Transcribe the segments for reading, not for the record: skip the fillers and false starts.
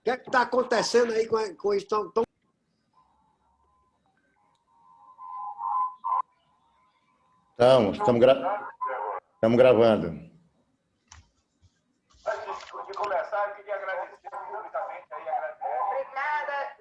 que é que está acontecendo aí com isso? Estamos gravando. Antes de começar, eu queria agradecer publicamente aí, agradecer. Obrigada.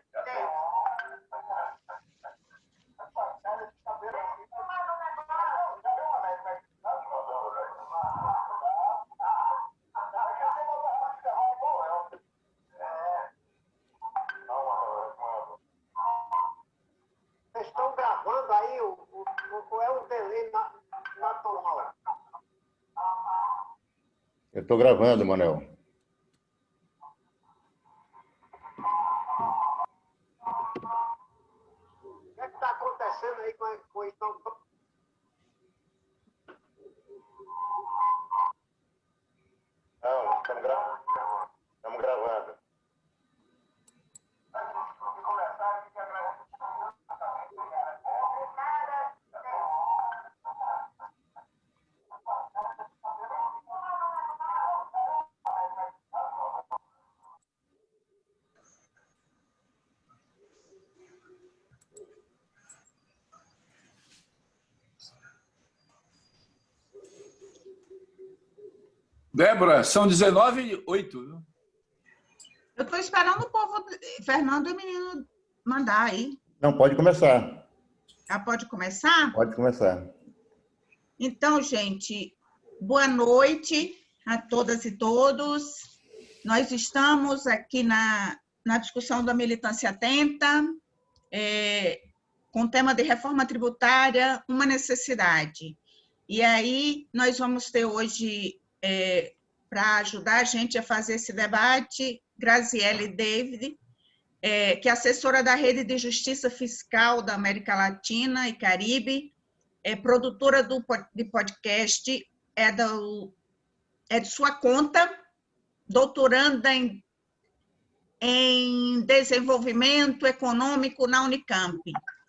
Vocês estão gravando aí, é um delay natural. Eu estou gravando, Manuel. O que é que está acontecendo aí com isso? Não, estamos gravando. Antes de começar, eu queria agradecer publicamente aí, agradecer. Débora, são 19h08, viu? Eu estou esperando o povo, Fernando e o menino mandar aí. Não, pode começar. Já pode começar? Pode começar. Então, gente, boa noite a todas e todos. Nós estamos aqui na discussão da militância atenta, com o tema de reforma tributária, uma necessidade. E aí, nós vamos ter hoje, para ajudar a gente a fazer esse debate, Graziele David, que é assessora da Rede de Justiça Fiscal da América Latina e Caribe, produtora de podcast, é de sua conta, doutoranda em desenvolvimento econômico na Unicamp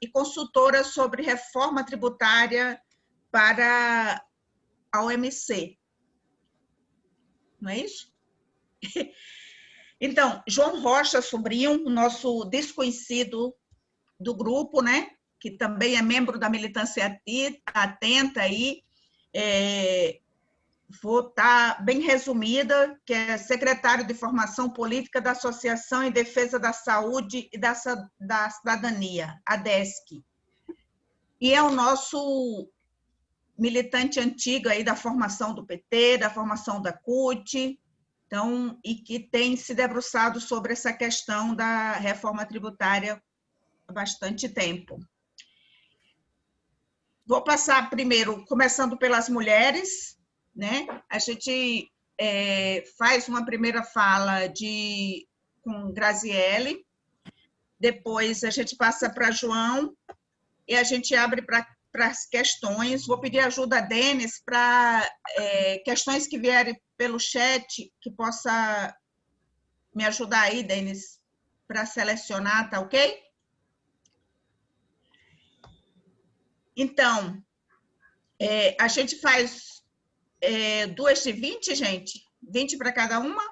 e consultora sobre reforma tributária para a OMC. Não é isso? Então, João Rocha Sobrinho, o nosso desconhecido do grupo, né? Que também é membro da militância atenta aí, vou estar bem resumida, que é secretário de Formação Política da Associação em Defesa da Saúde e da Cidadania, ADESC. E é o nosso militante antigo aí da formação do PT, da formação da CUT, então, e que tem se debruçado sobre essa questão da reforma tributária há bastante tempo. Vou passar primeiro, começando pelas mulheres, né? A gente faz uma primeira fala com Graziele, depois a gente passa para João e a gente abre para as questões. Vou pedir ajuda a Denis para questões que vierem pelo chat, que possa me ajudar aí, Denis, para selecionar, tá ok? Então, a gente faz 2 de 20, gente? 20 para cada uma?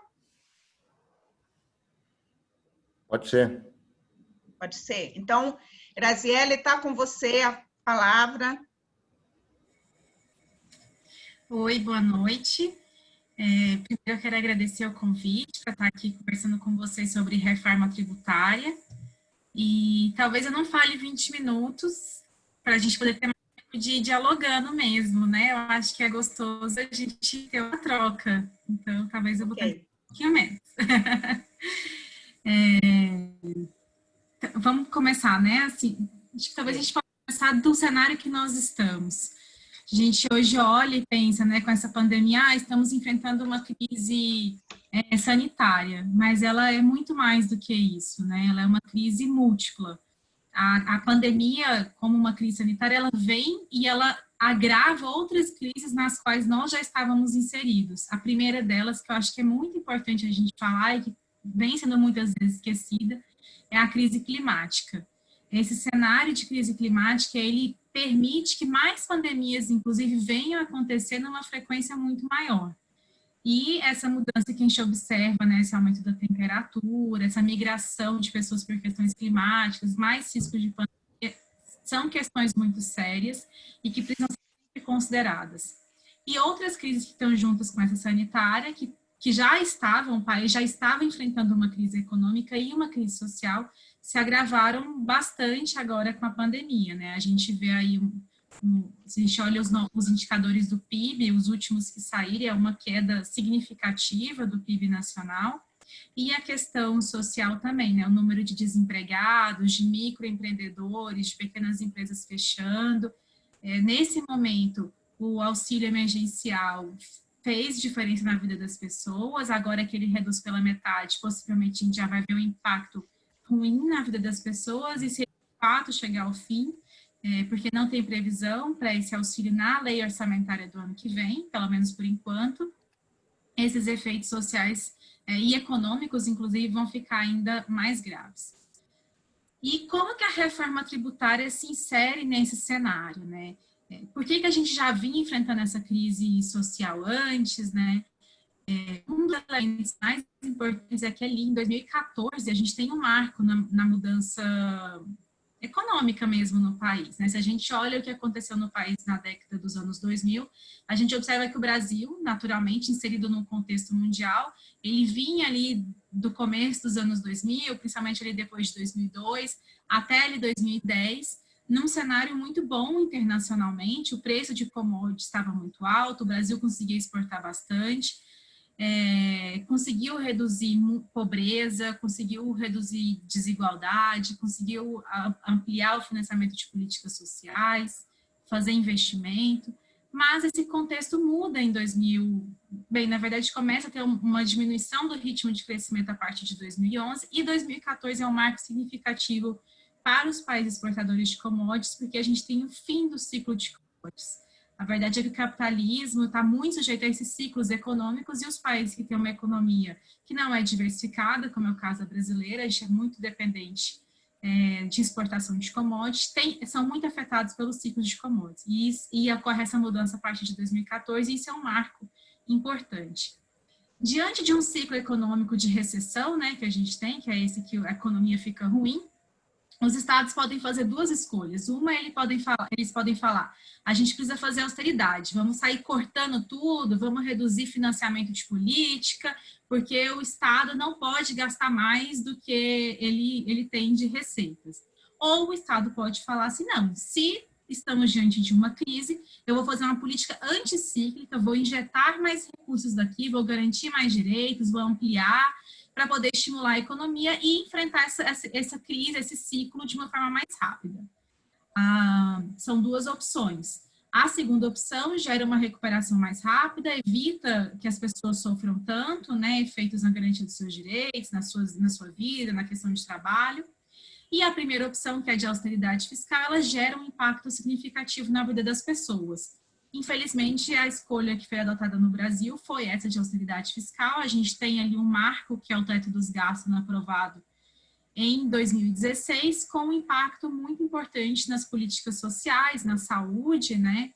Pode ser. Pode ser. Então, Graziele, está com você a palavra. Oi, boa noite. Primeiro, eu quero agradecer o convite para estar aqui conversando com vocês sobre reforma tributária. E talvez eu não fale 20 minutos, para a gente poder ter mais tempo de ir dialogando mesmo, né? Eu acho que é gostoso a gente ter uma troca. Então, talvez eu vou ter um pouquinho menos. Vamos começar, né? Assim, acho que talvez a gente possa começar do cenário que nós estamos. A gente hoje olha e pensa, né, com essa pandemia, estamos enfrentando uma crise sanitária, mas ela é muito mais do que isso, né? Ela é uma crise múltipla. A pandemia, como uma crise sanitária, ela vem e ela agrava outras crises nas quais nós já estávamos inseridos. A primeira delas, que eu acho que é muito importante a gente falar e que vem sendo muitas vezes esquecida, é a crise climática. Esse cenário de crise climática, ele permite que mais pandemias, inclusive, venham a acontecer numa frequência muito maior. E essa mudança que a gente observa, né, esse aumento da temperatura, essa migração de pessoas por questões climáticas, mais riscos de pandemia, são questões muito sérias e que precisam ser consideradas. E outras crises que estão juntas com essa sanitária, que o país já estava enfrentando uma crise econômica e uma crise social, se agravaram bastante agora com a pandemia, né? A gente vê aí, se a gente olha os indicadores do PIB, os últimos que saíram, é uma queda significativa do PIB nacional, e a questão social também, né? O número de desempregados, de microempreendedores, de pequenas empresas fechando. Nesse momento, o auxílio emergencial fez diferença na vida das pessoas, agora que ele reduz pela metade, possivelmente a gente já vai ver um impacto ruim na vida das pessoas, e se de fato chegar ao fim, porque não tem previsão para esse auxílio na lei orçamentária do ano que vem, pelo menos por enquanto, esses efeitos sociais e econômicos, inclusive, vão ficar ainda mais graves. E como que a reforma tributária se insere nesse cenário, né? Por que a gente já vinha enfrentando essa crise social antes, né? Um dos elementos mais importantes é que ali em 2014 a gente tem um marco na mudança econômica mesmo no país, né? Se a gente olha o que aconteceu no país na década dos anos 2000, a gente observa que o Brasil, naturalmente inserido num contexto mundial, ele vinha ali do começo dos anos 2000, principalmente ali depois de 2002, até ali 2010, num cenário muito bom internacionalmente, o preço de commodities estava muito alto, o Brasil conseguia exportar bastante, conseguiu reduzir pobreza, conseguiu reduzir desigualdade, conseguiu ampliar o financiamento de políticas sociais, fazer investimento, mas esse contexto muda em 2000, na verdade começa a ter uma diminuição do ritmo de crescimento a partir de 2011, e 2014 é um marco significativo para os países exportadores de commodities, porque a gente tem o fim do ciclo de commodities. A verdade é que o capitalismo está muito sujeito a esses ciclos econômicos, e os países que têm uma economia que não é diversificada, como é o caso da brasileira, a gente é muito dependente de exportação de commodities, são muito afetados pelos ciclos de commodities. E ocorre essa mudança a partir de 2014, e isso é um marco importante. Diante de um ciclo econômico de recessão, né, que a gente tem, que é esse que a economia fica ruim, os estados podem fazer duas escolhas. Uma, eles podem falar, a gente precisa fazer austeridade, vamos sair cortando tudo, vamos reduzir financiamento de política, porque o estado não pode gastar mais do que ele tem de receitas. Ou o estado pode falar assim, não, se estamos diante de uma crise, eu vou fazer uma política anticíclica, vou injetar mais recursos daqui, vou garantir mais direitos, vou ampliar, para poder estimular a economia e enfrentar essa crise, esse ciclo de uma forma mais rápida. São duas opções. A segunda opção gera uma recuperação mais rápida, evita que as pessoas sofram tanto, né, efeitos na garantia dos seus direitos, na sua vida, na questão de trabalho. E a primeira opção, que é de austeridade fiscal, ela gera um impacto significativo na vida das pessoas. Infelizmente, a escolha que foi adotada no Brasil foi essa de austeridade fiscal. A gente tem ali um marco, que é o teto dos gastos aprovado em 2016, com um impacto muito importante nas políticas sociais, na saúde, né?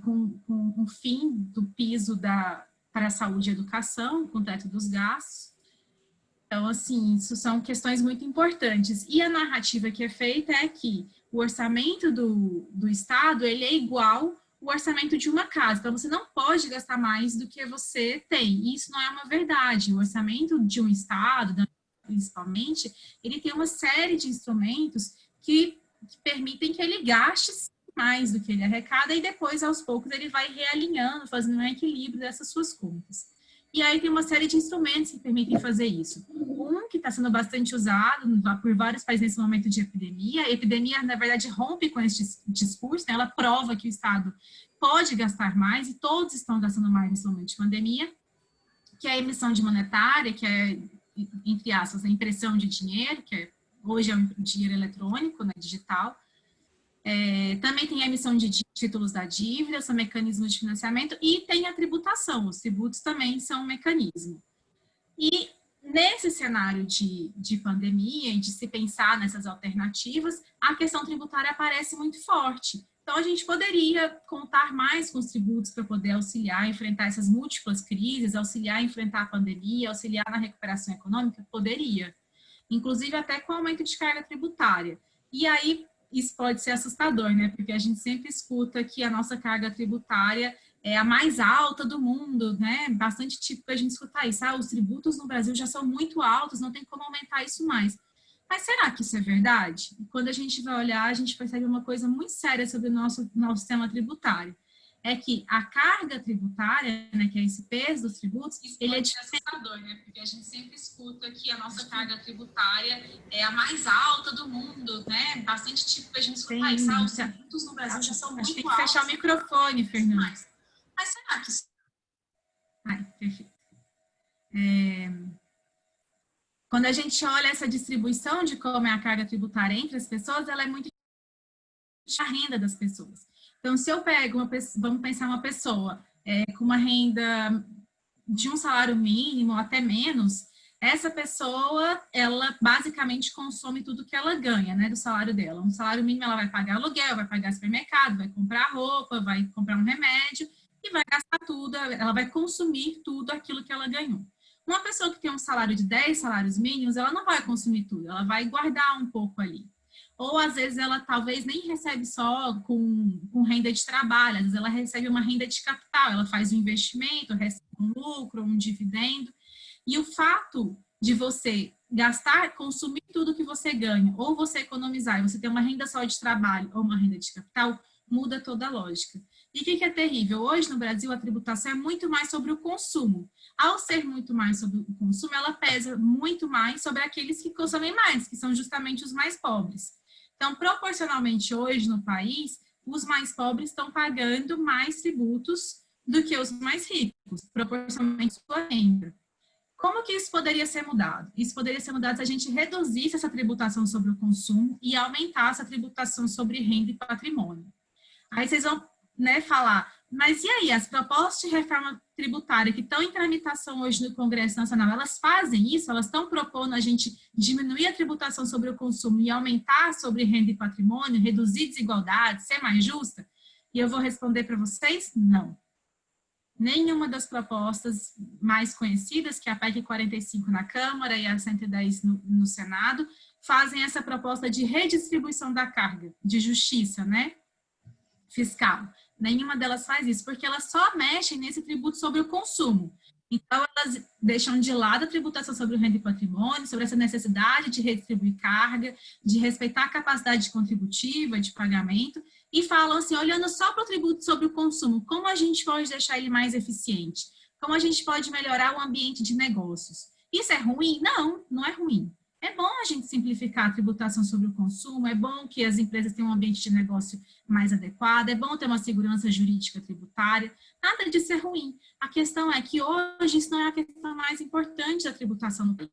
Com o fim do piso para a saúde e educação, com o teto dos gastos. Então, assim, isso são questões muito importantes. E a narrativa que é feita é que o orçamento do Estado, ele é igual o orçamento de uma casa. Então, você não pode gastar mais do que você tem. E isso não é uma verdade. O orçamento de um Estado, principalmente, ele tem uma série de instrumentos que permitem que ele gaste mais do que ele arrecada, e depois, aos poucos, ele vai realinhando, fazendo um equilíbrio dessas suas contas. E aí tem uma série de instrumentos que permitem fazer isso. Um que está sendo bastante usado por vários países nesse momento de epidemia. A epidemia, na verdade, rompe com esse discurso, né? Ela prova que o Estado pode gastar mais, e todos estão gastando mais nesse momento de pandemia, que é a emissão de monetária, que é, entre aspas, a impressão de dinheiro, que hoje é um dinheiro eletrônico, né, digital. Também tem a emissão de títulos da dívida, são mecanismos de financiamento, e tem a tributação, os tributos também são um mecanismo. E nesse cenário de pandemia e de se pensar nessas alternativas, a questão tributária aparece muito forte, Então, a gente poderia contar mais com os tributos para poder auxiliar a enfrentar essas múltiplas crises, auxiliar a enfrentar a pandemia, auxiliar na recuperação econômica? Poderia. Inclusive até com aumento de carga tributária. E aí, isso pode ser assustador, né? Porque a gente sempre escuta que a nossa carga tributária é a mais alta do mundo, né? Bastante típico a gente escutar isso. Os tributos no Brasil já são muito altos, não tem como aumentar isso mais. Mas será que isso é verdade? Quando a gente vai olhar, a gente percebe uma coisa muito séria sobre o nosso sistema tributário. É que a carga tributária, né, que é esse peso dos tributos, ele é assustador, né? Porque a gente sempre escuta que a nossa carga tributária é a mais alta do mundo, né? Bastante típico a gente escutar isso. Os tributos no Brasil já são muito altos. Tem que fechar o microfone, Fernando. Mas será que isso... perfeito. Quando a gente olha essa distribuição de como é a carga tributária entre as pessoas, ela é muito a renda das pessoas. Então, se eu pego vamos pensar uma pessoa com uma renda de um salário mínimo, até menos, essa pessoa, ela basicamente consome tudo que ela ganha, né, do salário dela. Um salário mínimo, ela vai pagar aluguel, vai pagar supermercado, vai comprar roupa, vai comprar um remédio e vai gastar tudo, ela vai consumir tudo aquilo que ela ganhou. Uma pessoa que tem um salário de 10 salários mínimos, ela não vai consumir tudo, ela vai guardar um pouco ali. Ou, às vezes, ela talvez nem recebe só com renda de trabalho, às vezes ela recebe uma renda de capital, ela faz um investimento, recebe um lucro, um dividendo. E o fato de você gastar, consumir tudo que você ganha, ou você economizar, e você ter uma renda só de trabalho ou uma renda de capital, muda toda a lógica. E o que é terrível? Hoje, no Brasil, a tributação é muito mais sobre o consumo. Ao ser muito mais sobre o consumo, ela pesa muito mais sobre aqueles que consomem mais, que são justamente os mais pobres. Então, proporcionalmente, hoje no país, os mais pobres estão pagando mais tributos do que os mais ricos, proporcionalmente à sua renda. Como que isso poderia ser mudado? Isso poderia ser mudado se a gente reduzisse essa tributação sobre o consumo e aumentasse a tributação sobre renda e patrimônio. Aí vocês vão, né, falar, mas e aí, as propostas de reforma tributária que estão em tramitação hoje no Congresso Nacional, elas fazem isso? Elas estão propondo a gente diminuir a tributação sobre o consumo e aumentar sobre renda e patrimônio, reduzir desigualdades, ser mais justa? E eu vou responder para vocês, não. Nenhuma das propostas mais conhecidas, que é a PEC 45 na Câmara e a 110 no Senado, fazem essa proposta de redistribuição da carga, de justiça, né, fiscal. Nenhuma delas faz isso, porque elas só mexem nesse tributo sobre o consumo. Então, elas deixam de lado a tributação sobre o renda e patrimônio, sobre essa necessidade de redistribuir carga, de respeitar a capacidade contributiva de pagamento, e falam assim, olhando só para o tributo sobre o consumo, como a gente pode deixar ele mais eficiente? Como a gente pode melhorar o ambiente de negócios? Isso é ruim? Não, não é ruim. É bom a gente simplificar a tributação sobre o consumo, é bom que as empresas tenham um ambiente de negócio mais adequado, é bom ter uma segurança jurídica tributária, nada disso é ruim. A questão é que hoje isso não é a questão mais importante da tributação no país.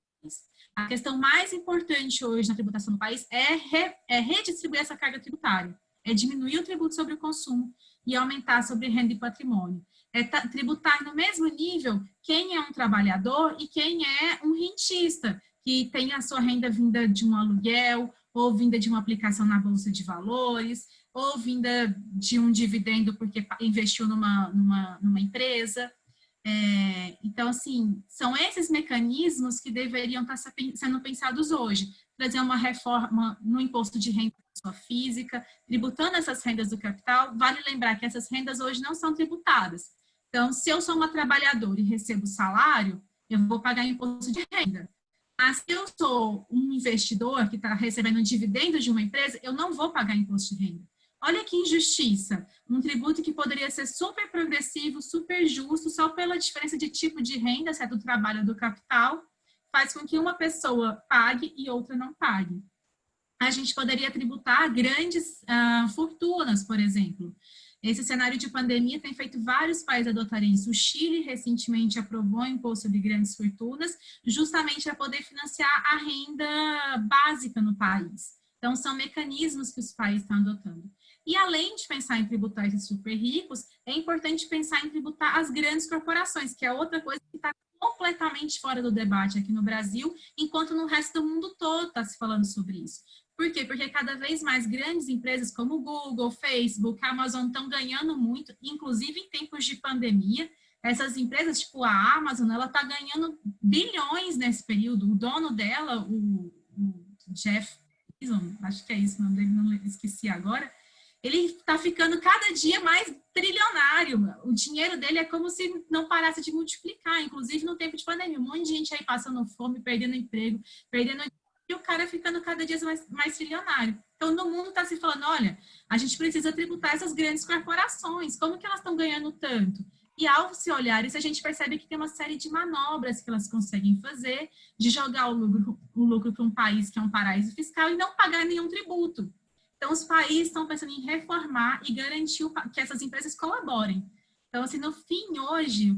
A questão mais importante hoje na tributação no país é redistribuir essa carga tributária, é diminuir o tributo sobre o consumo e aumentar sobre renda e patrimônio. É tributar no mesmo nível quem é um trabalhador e quem é um rentista, que tem a sua renda vinda de um aluguel, ou vinda de uma aplicação na Bolsa de Valores, ou vinda de um dividendo porque investiu numa empresa. Então, assim, são esses mecanismos que deveriam estar sendo pensados hoje. Trazer uma reforma no imposto de renda da pessoa física, tributando essas rendas do capital. Vale lembrar que essas rendas hoje não são tributadas. Então, se eu sou uma trabalhadora e recebo salário, eu vou pagar imposto de renda. Mas se eu sou um investidor que está recebendo um dividendo de uma empresa, eu não vou pagar imposto de renda. Olha que injustiça. Um tributo que poderia ser super progressivo, super justo, só pela diferença de tipo de renda, se é do trabalho ou do capital, faz com que uma pessoa pague e outra não pague. A gente poderia tributar grandes fortunas, por exemplo. Esse cenário de pandemia tem feito vários países adotarem isso. O Chile recentemente aprovou o imposto sobre grandes fortunas, justamente para poder financiar a renda básica no país. Então, são mecanismos que os países estão adotando. E além de pensar em tributar esses super ricos, é importante pensar em tributar as grandes corporações, que é outra coisa que está completamente fora do debate aqui no Brasil, enquanto no resto do mundo todo está se falando sobre isso. Por quê? Porque cada vez mais grandes empresas como o Google, Facebook, Amazon estão ganhando muito, inclusive em tempos de pandemia. Essas empresas, tipo a Amazon, ela está ganhando bilhões nesse período. O dono dela, o Jeff Bezos, acho que é isso o nome dele, não esqueci agora, ele está ficando cada dia mais trilionário. O dinheiro dele é como se não parasse de multiplicar, inclusive no tempo de pandemia. Um monte de gente aí passando fome, perdendo emprego, e o cara ficando cada dia mais trilionário. Então, no mundo está se falando, olha, a gente precisa tributar essas grandes corporações. Como que elas estão ganhando tanto? E ao se olhar isso, a gente percebe que tem uma série de manobras que elas conseguem fazer de jogar o lucro para um país que é um paraíso fiscal e não pagar nenhum tributo. Então, os países estão pensando em reformar e garantir que essas empresas colaborem. Então, assim, no fim, hoje,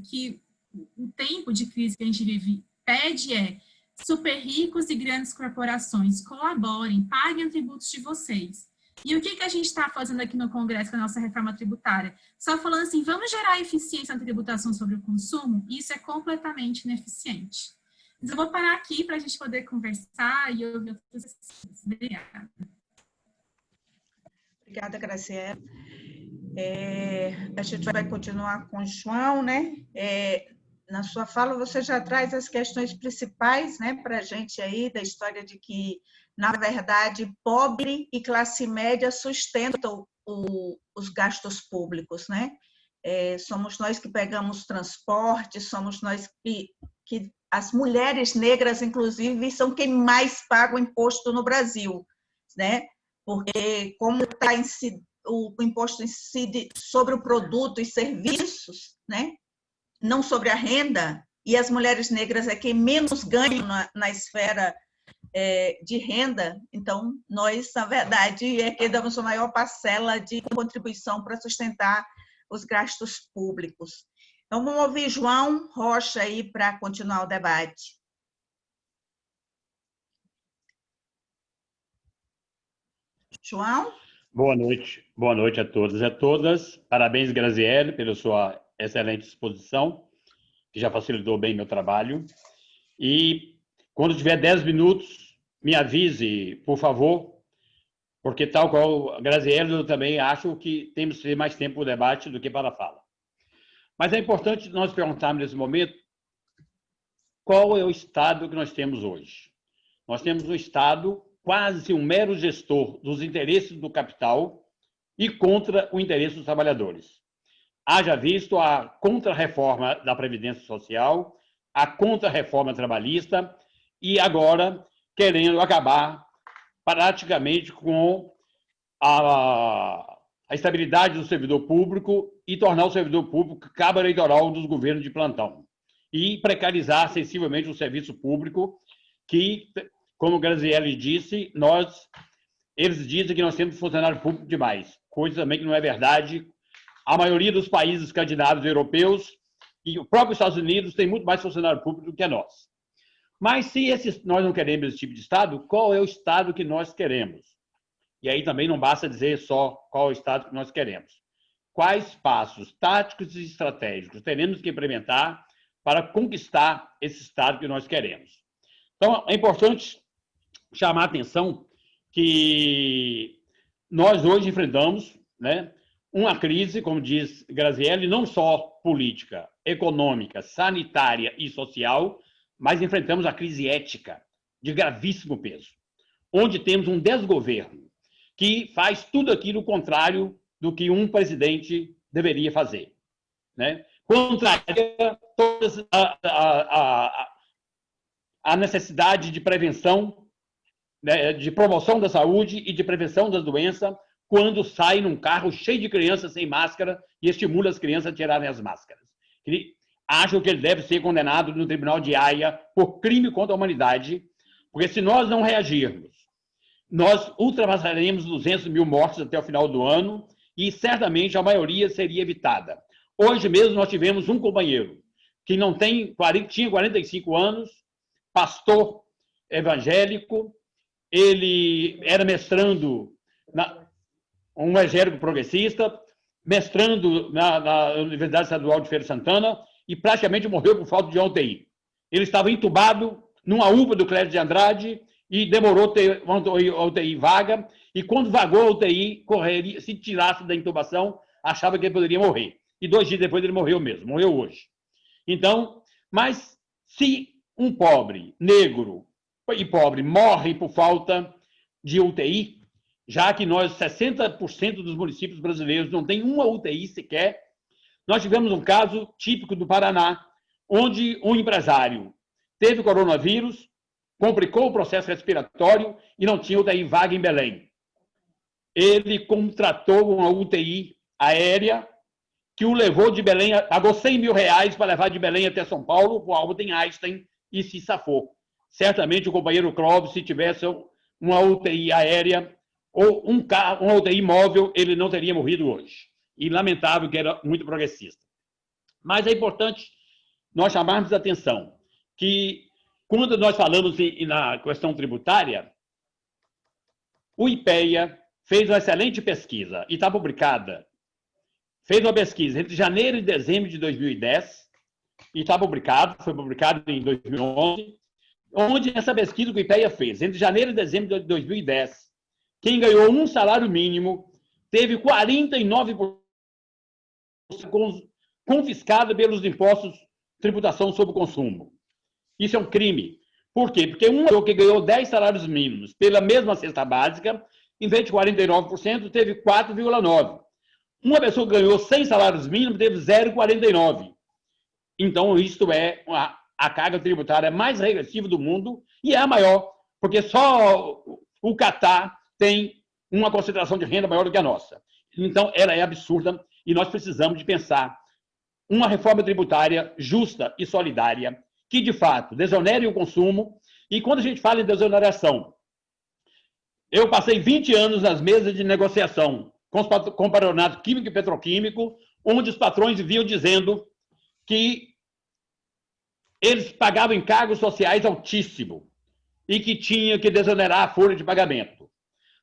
o tempo de crise que a gente vive pede é super ricos e grandes corporações colaborem, paguem tributos de vocês. E o que a gente está fazendo aqui no Congresso com a nossa reforma tributária? Só falando assim, vamos gerar eficiência na tributação sobre o consumo? Isso é completamente ineficiente. Então, eu vou parar aqui para a gente poder conversar e ouvir outras pessoas. Obrigada. Obrigada, Graciela. A gente vai continuar com o João, né? Na sua fala, você já traz as questões principais, né, para a gente aí, da história de que, na verdade, pobre e classe média sustentam os gastos públicos, né? Somos nós que pegamos transporte, somos nós que as mulheres negras, inclusive, são quem mais paga o imposto no Brasil, né? Porque como o imposto incide sobre o produto e serviços, né? Não sobre a renda, e as mulheres negras é quem menos ganham na esfera de renda, então nós, na verdade, é que damos a maior parcela de contribuição para sustentar os gastos públicos. Então, vamos ouvir João Rocha aí para continuar o debate. João? Boa noite a todos e a todas. Parabéns, Graziele, pela sua excelente exposição, que já facilitou bem meu trabalho. E quando tiver 10 minutos, me avise, por favor, porque tal qual a Graziele, eu também acho que temos que ter mais tempo para o debate do que para a fala. Mas é importante nós perguntarmos nesse momento qual é o Estado que nós temos hoje. Nós temos um Estado quase um mero gestor dos interesses do capital e contra o interesse dos trabalhadores. Haja visto a contra-reforma da Previdência Social, a contra-reforma trabalhista e agora querendo acabar praticamente com a estabilidade do servidor público e tornar o servidor público cabo eleitoral dos governos de plantão e precarizar sensivelmente o serviço público que, como Graziele disse, eles dizem que nós temos funcionário público demais, coisa também que não é verdade. A maioria dos países escandinavos e europeus e o próprio Estados Unidos tem muito mais funcionário público do que nós. Mas se nós não queremos esse tipo de Estado, qual é o Estado que nós queremos? E aí também não basta dizer só qual é o Estado que nós queremos. Quais passos táticos e estratégicos teremos que implementar para conquistar esse Estado que nós queremos? Então, é importante chamar a atenção que nós hoje enfrentamos, né, uma crise, como diz Graziele, não só política, econômica, sanitária e social, mas enfrentamos a crise ética de gravíssimo peso, onde temos um desgoverno que faz tudo aquilo contrário do que um presidente deveria fazer, né? Contraria toda a necessidade de prevenção, né, de promoção da saúde e de prevenção das doenças, quando sai num carro cheio de crianças sem máscara e estimula as crianças a tirarem as máscaras. Acho que ele deve ser condenado no Tribunal de Haia por crime contra a humanidade, porque se nós não reagirmos, nós ultrapassaremos 200 mil mortes até o final do ano e certamente a maioria seria evitada. Hoje mesmo nós tivemos um companheiro que tinha 45 anos, pastor evangélico, ele era mestrando um evangélico progressista, mestrando na Universidade Estadual de Feira de Santana e praticamente morreu por falta de UTI. Ele estava entubado numa UPA do Clédio de Andrade e demorou ter uma UTI vaga, e quando vagou a UTI, correria, se tirasse da intubação, achava que ele poderia morrer. E 2 dias depois ele morreu mesmo, morreu hoje. Então, mas se um pobre, negro e pobre, morre por falta de UTI, já que nós, 60% dos municípios brasileiros não tem uma UTI sequer, nós tivemos um caso típico do Paraná, onde um empresário teve coronavírus, complicou o processo respiratório e não tinha UTI vaga em Belém. Ele contratou uma UTI aérea que o levou de Belém, pagou R$100 mil para levar de Belém até São Paulo, para o Albert Einstein, e se safou. Certamente o companheiro Clóvis, se tivesse uma UTI aérea ou uma UTI móvel, ele não teria morrido hoje. E lamentável que era muito progressista. Mas é importante nós chamarmos a atenção que, quando nós falamos na questão tributária, o IPEA fez uma excelente pesquisa e está publicada. Fez uma pesquisa entre janeiro e dezembro de 2010 e está publicado, foi publicado em 2011, onde essa pesquisa que o IPEA fez, entre janeiro e dezembro de 2010, quem ganhou um salário mínimo teve 49% confiscado pelos impostos de tributação sobre o consumo. Isso é um crime. Por quê? Porque um que ganhou 10 salários mínimos pela mesma cesta básica, em vez de 49%, teve 4,9%. Uma pessoa que ganhou 100 salários mínimos teve 0,49%. Então, isto é a carga tributária mais regressiva do mundo e é a maior, porque só o Catar tem uma concentração de renda maior do que a nossa. Então, ela é absurda e nós precisamos de pensar uma reforma tributária justa e solidária que, de fato, desonere o consumo. E quando a gente fala em desoneração, eu passei 20 anos nas mesas de negociação com o patronato químico e petroquímico, onde os patrões viviam dizendo que eles pagavam encargos sociais altíssimos e que tinha que desonerar a folha de pagamento.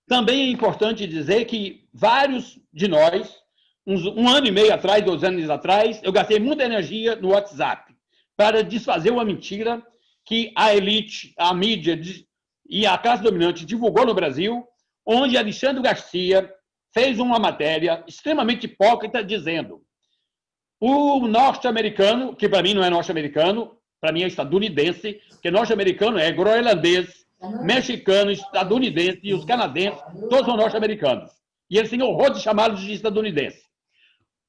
Também é importante dizer que vários de nós, um ano e meio atrás, 2 anos atrás, eu gastei muita energia no WhatsApp para desfazer uma mentira que a elite, a mídia e a classe dominante divulgou no Brasil, onde Alexandre Garcia fez uma matéria extremamente hipócrita dizendo: o norte-americano, que para mim não é norte-americano, para mim é estadunidense, porque norte-americano é groenlandês, mexicano, estadunidense e os canadenses, todos são norte-americanos. E eles têm horror de chamá-los de estadunidenses.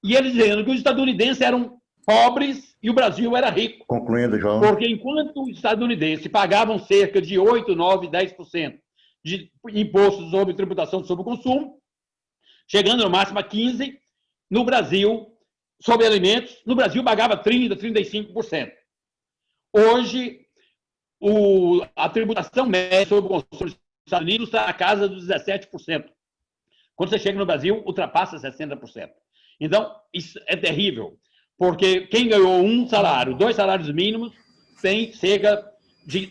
E eles dizendo que os estadunidenses eram pobres e o Brasil era rico. Concluindo, João. Porque enquanto os estadunidenses pagavam cerca de 8%, 9%, 10% de impostos sobre tributação sobre o consumo, chegando no máximo a 15%, no Brasil, sobre alimentos, no Brasil pagava 30%, 35%. Hoje, a tributação média sobre o consumo dos Estados Unidos está na casa dos 17%. Quando você chega no Brasil, ultrapassa 60%. Então, isso é terrível, porque quem ganhou 1 salário, 2 salários mínimos, tem cerca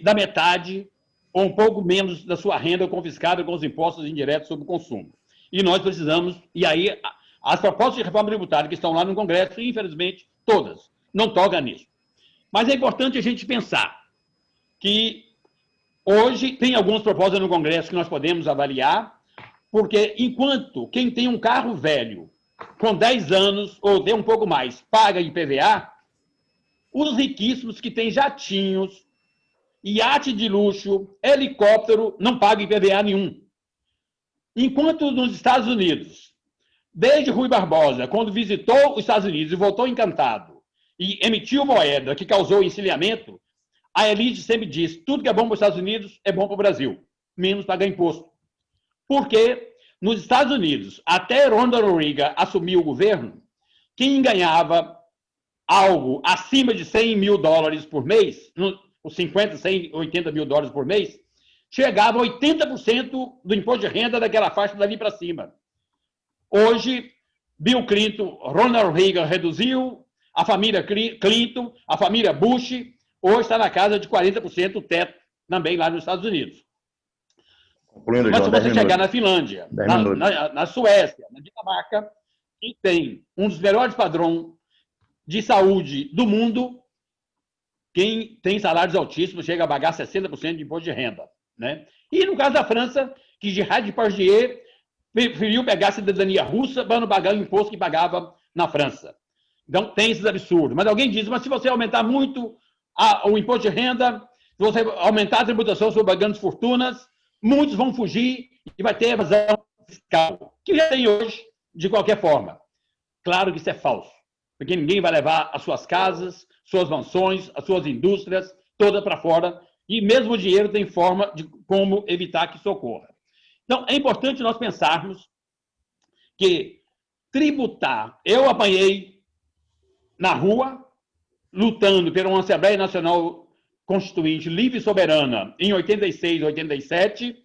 da metade ou um pouco menos da sua renda confiscada com os impostos indiretos sobre o consumo. E nós precisamos, e aí as propostas de reforma tributária que estão lá no Congresso, infelizmente, todas, não tocam nisso. Mas é importante a gente pensar que hoje tem algumas propostas no Congresso que nós podemos avaliar, porque enquanto quem tem um carro velho, com 10 anos, ou tem um pouco mais, paga IPVA, os riquíssimos que têm jatinhos, iate de luxo, helicóptero, não pagam IPVA nenhum. Enquanto nos Estados Unidos, desde Rui Barbosa, quando visitou os Estados Unidos e voltou encantado, e emitiu moeda que causou encilhamento, a elite sempre diz: tudo que é bom para os Estados Unidos é bom para o Brasil, menos pagar imposto. Porque nos Estados Unidos, até Ronald Reagan assumir o governo, quem ganhava algo acima de $100 mil por mês, os 50, 100, 80 mil dólares por mês, chegava a 80% do imposto de renda daquela faixa dali para cima. Hoje, Bill Clinton, Ronald Reagan reduziu, a família Clinton, a família Bush, hoje está na casa de 40% o teto, também lá nos Estados Unidos. Concluindo, mas João, se você chegar na Finlândia, na Suécia, na Dinamarca, que tem um dos melhores padrões de saúde do mundo, quem tem salários altíssimos chega a pagar 60% de imposto de renda. né? E no caso da França, que Gerard Depardieu preferiu pegar a cidadania russa para não pagar o imposto que pagava na França. Então, tem esses absurdos. Mas alguém diz, mas se você aumentar muito o imposto de renda, se você aumentar a tributação sobre grandes fortunas, muitos vão fugir e vai ter evasão fiscal, que já tem hoje, de qualquer forma. Claro que isso é falso, porque ninguém vai levar as suas casas, suas mansões, as suas indústrias, toda para fora, e mesmo o dinheiro tem forma de como evitar que isso ocorra. Então, é importante nós pensarmos que tributar, eu apanhei na rua, lutando por uma Assembleia Nacional Constituinte livre e soberana em 86, 87,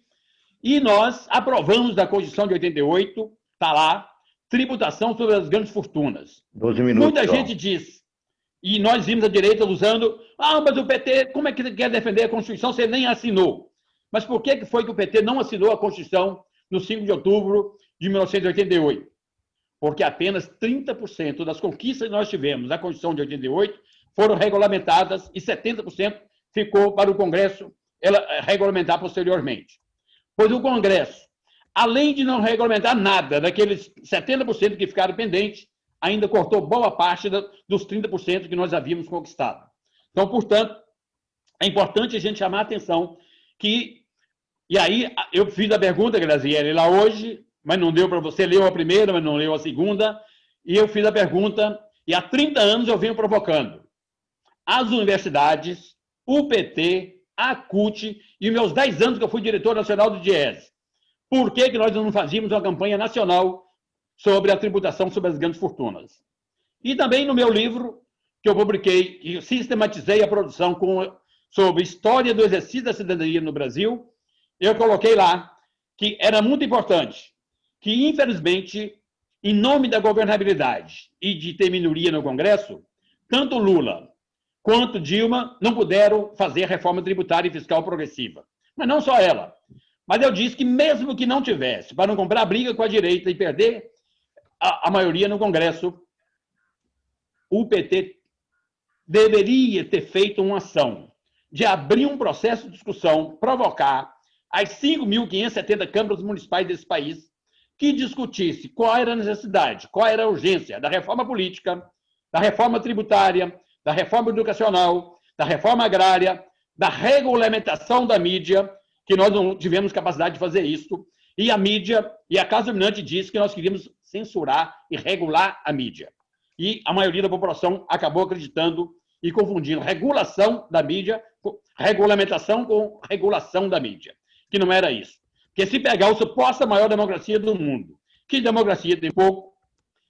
e nós aprovamos da Constituição de 88, está lá, tributação sobre as grandes fortunas. 12 minutos. Muita gente diz, e nós vimos a direita usando, mas o PT, como é que ele quer defender a Constituição se ele nem assinou? Mas por que foi que o PT não assinou a Constituição no 5 de outubro de 1988? Porque apenas 30% das conquistas que nós tivemos na Constituição de 88 foram regulamentadas e 70% ficou para o Congresso regulamentar posteriormente. Pois o Congresso, além de não regulamentar nada daqueles 70% que ficaram pendentes, ainda cortou boa parte dos 30% que nós havíamos conquistado. Então, portanto, é importante a gente chamar a atenção que... E aí, eu fiz a pergunta, Graziele, lá hoje, mas não deu para você, leu a primeira, mas não leu a segunda, e eu fiz a pergunta, e há 30 anos eu venho provocando as universidades, o PT, a CUT, e meus 10 anos que eu fui diretor nacional do DIEESE. Por que nós não fazíamos uma campanha nacional sobre a tributação sobre as grandes fortunas? E também no meu livro, que eu publiquei e sistematizei a produção sobre história do exercício da cidadania no Brasil, eu coloquei lá que era muito importante que, infelizmente, em nome da governabilidade e de ter minoria no Congresso, tanto Lula quanto Dilma não puderam fazer reforma tributária e fiscal progressiva. Mas não só ela. Mas eu disse que mesmo que não tivesse, para não comprar briga com a direita e perder a maioria no Congresso, o PT deveria ter feito uma ação de abrir um processo de discussão, provocar as 5.570 câmaras municipais desse país que discutisse qual era a necessidade, qual era a urgência da reforma política, da reforma tributária, da reforma educacional, da reforma agrária, da regulamentação da mídia, que nós não tivemos capacidade de fazer isso, e a mídia, e a Casa Dominante disse que nós queríamos censurar e regular a mídia. E a maioria da população acabou acreditando e confundindo regulação da mídia, regulamentação com regulação da mídia, que não era isso. Porque se pegar a suposta maior democracia do mundo, que democracia tem pouco,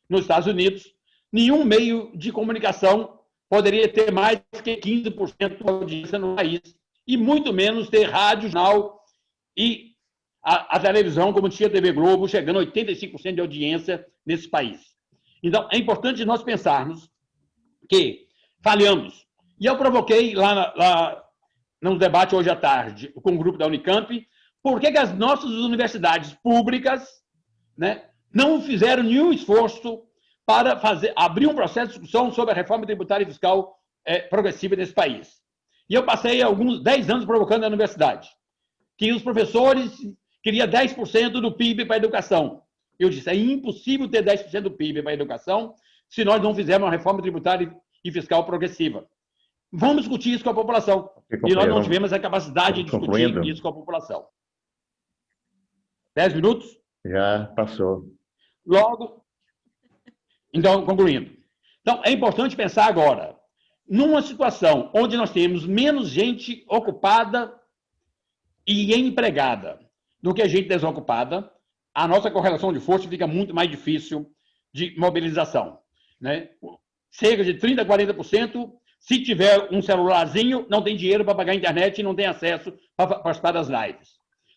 nos Estados Unidos, nenhum meio de comunicação poderia ter mais que 15% da audiência no país, e muito menos ter rádio, jornal e a televisão, como tinha a TV Globo, chegando a 85% de audiência nesse país. Então, é importante nós pensarmos que falhamos. E eu provoquei lá no debate hoje à tarde, com o grupo da Unicamp, por que as nossas universidades públicas, né, não fizeram nenhum esforço para abrir um processo de discussão sobre a reforma tributária e fiscal progressiva nesse país. E eu passei alguns 10 anos provocando na universidade, que os professores queriam 10% do PIB para a educação. Eu disse, é impossível ter 10% do PIB para a educação se nós não fizermos uma reforma tributária e fiscal progressiva. Vamos discutir isso com a população. E nós não tivemos a capacidade de discutir isso com a população. 10 minutos? Já passou. Logo. Então, concluindo. Então, é importante pensar agora, numa situação onde nós temos menos gente ocupada e empregada do que gente desocupada, a nossa correlação de força fica muito mais difícil de mobilização, né? Cerca de 30% a 40%, se tiver um celularzinho, não tem dinheiro para pagar a internet e não tem acesso para participar das lives.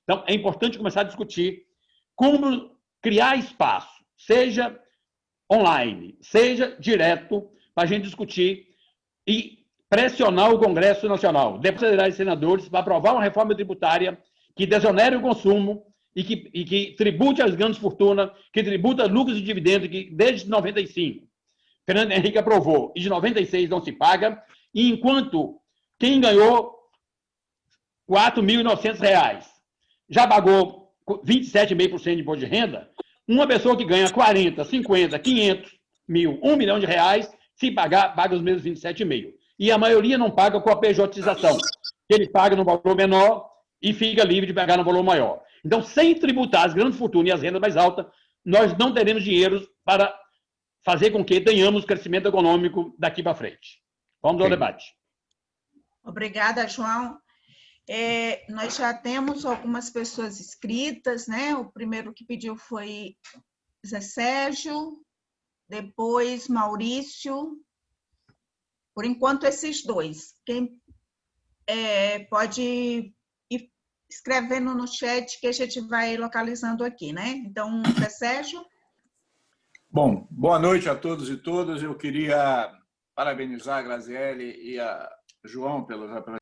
Então, é importante começar a discutir como criar espaço, seja online, seja direto, para a gente discutir e pressionar o Congresso Nacional, deputados federais e senadores, para aprovar uma reforma tributária que desonere o consumo e que tribute as grandes fortunas, que tributa lucros e dividendos, que desde 95, Fernando Henrique aprovou, e de 96 não se paga, e enquanto quem ganhou R$ 4.900. Já pagou 27,5% de imposto de renda? Uma pessoa que ganha 40, 50, 500 mil, R$ 1 milhão, se pagar, paga os mesmos 27,5%. E a maioria não paga com a pejotização. Ele paga no valor menor e fica livre de pagar no valor maior. Então, sem tributar as grandes fortunas e as rendas mais altas, nós não teremos dinheiro para fazer com que tenhamos crescimento econômico daqui para frente. Vamos ao debate. Obrigada, João. Nós já temos algumas pessoas inscritas, né? O primeiro que pediu foi Zé Sérgio, depois Maurício. Por enquanto, esses dois. Quem pode ir escrevendo no chat que a gente vai localizando aqui, né? Então, Zé Sérgio. Bom, boa noite a todos e todas. Eu queria parabenizar a Graziele e a João pelos apresentações.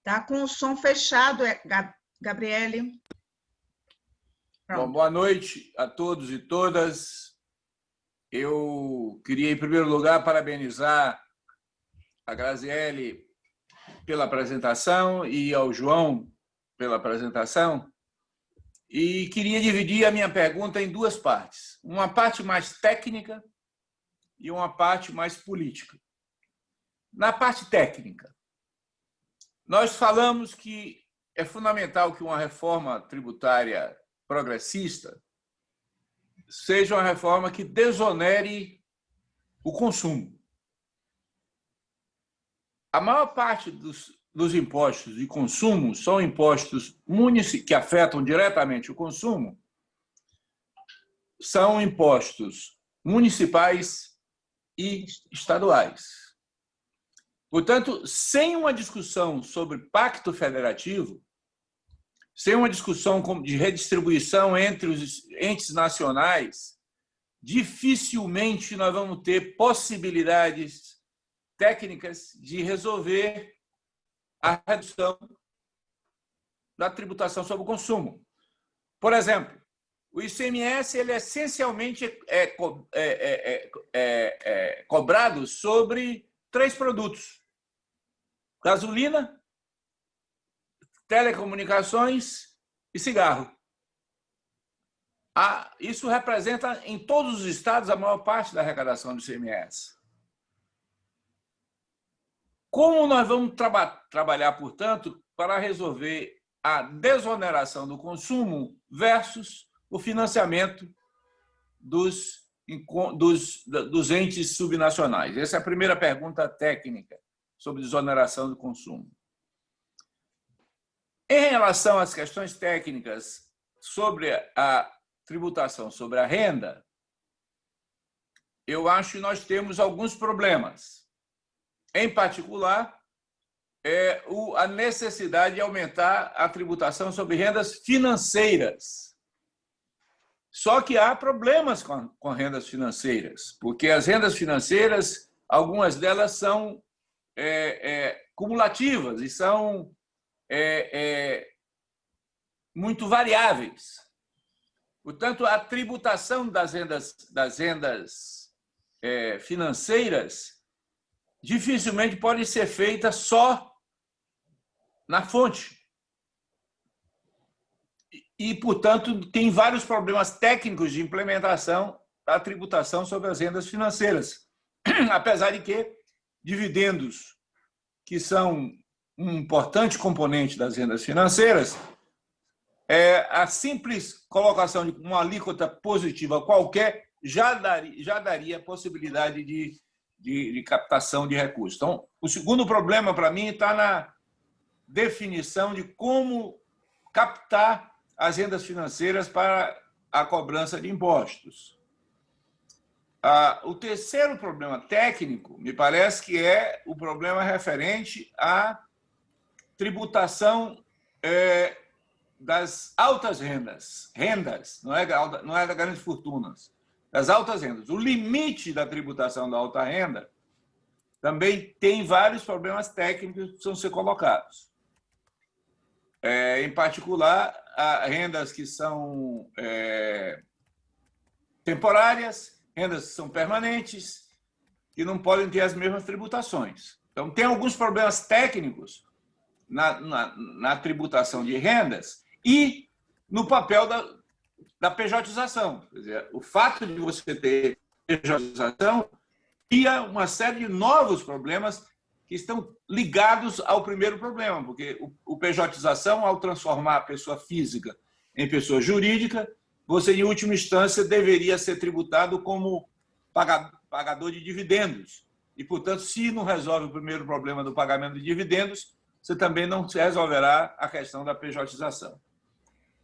Tá com o som fechado, Gabriele. Bom, boa noite a todos e todas. Eu queria, em primeiro lugar, parabenizar a Graziele pela apresentação e ao João pela apresentação. E queria dividir a minha pergunta em duas partes. Uma parte mais técnica e uma parte mais política. Na parte técnica, nós falamos que é fundamental que uma reforma tributária progressista seja uma reforma que desonere o consumo. A maior parte dos impostos de consumo são impostos que afetam diretamente o consumo, são impostos municipais e estaduais. Portanto, sem uma discussão sobre pacto federativo, sem uma discussão de redistribuição entre os entes nacionais, dificilmente nós vamos ter possibilidades técnicas de resolver a redução da tributação sobre o consumo. Por exemplo, o ICMS ele essencialmente cobrado sobre 3 produtos: gasolina, telecomunicações e cigarro. Isso representa, em todos os estados, a maior parte da arrecadação do ICMS. Como nós vamos trabalhar, portanto, para resolver a desoneração do consumo versus o financiamento dos entes subnacionais? Essa é a primeira pergunta técnica sobre desoneração do consumo. Em relação às questões técnicas sobre a tributação sobre a renda, eu acho que nós temos alguns problemas. Em particular, a necessidade de aumentar a tributação sobre rendas financeiras. Só que há problemas com rendas financeiras, porque as rendas financeiras, algumas delas são cumulativas e são muito variáveis. Portanto, a tributação das rendas financeiras dificilmente pode ser feita só na fonte. E, portanto, tem vários problemas técnicos de implementação da tributação sobre as rendas financeiras. Apesar de que dividendos, que são um importante componente das rendas financeiras, a simples colocação de uma alíquota positiva qualquer já daria possibilidade de captação de recursos. Então, o segundo problema, para mim, está na definição de como captar as rendas financeiras para a cobrança de impostos. O terceiro problema técnico, me parece que é o problema referente à tributação das altas rendas, não é das grandes fortunas, das altas rendas. O limite da tributação da alta renda também tem vários problemas técnicos que precisam ser colocados. Em particular, rendas que são temporárias, rendas que são permanentes, que não podem ter as mesmas tributações. Então, tem alguns problemas técnicos na tributação de rendas e no papel da pejotização. Quer dizer, o fato de você ter pejotização cria uma série de novos problemas que estão ligados ao primeiro problema, porque o pejotização, ao transformar a pessoa física em pessoa jurídica, você, em última instância, deveria ser tributado como pagador de dividendos. E, portanto, se não resolve o primeiro problema do pagamento de dividendos, você também não resolverá a questão da pejotização.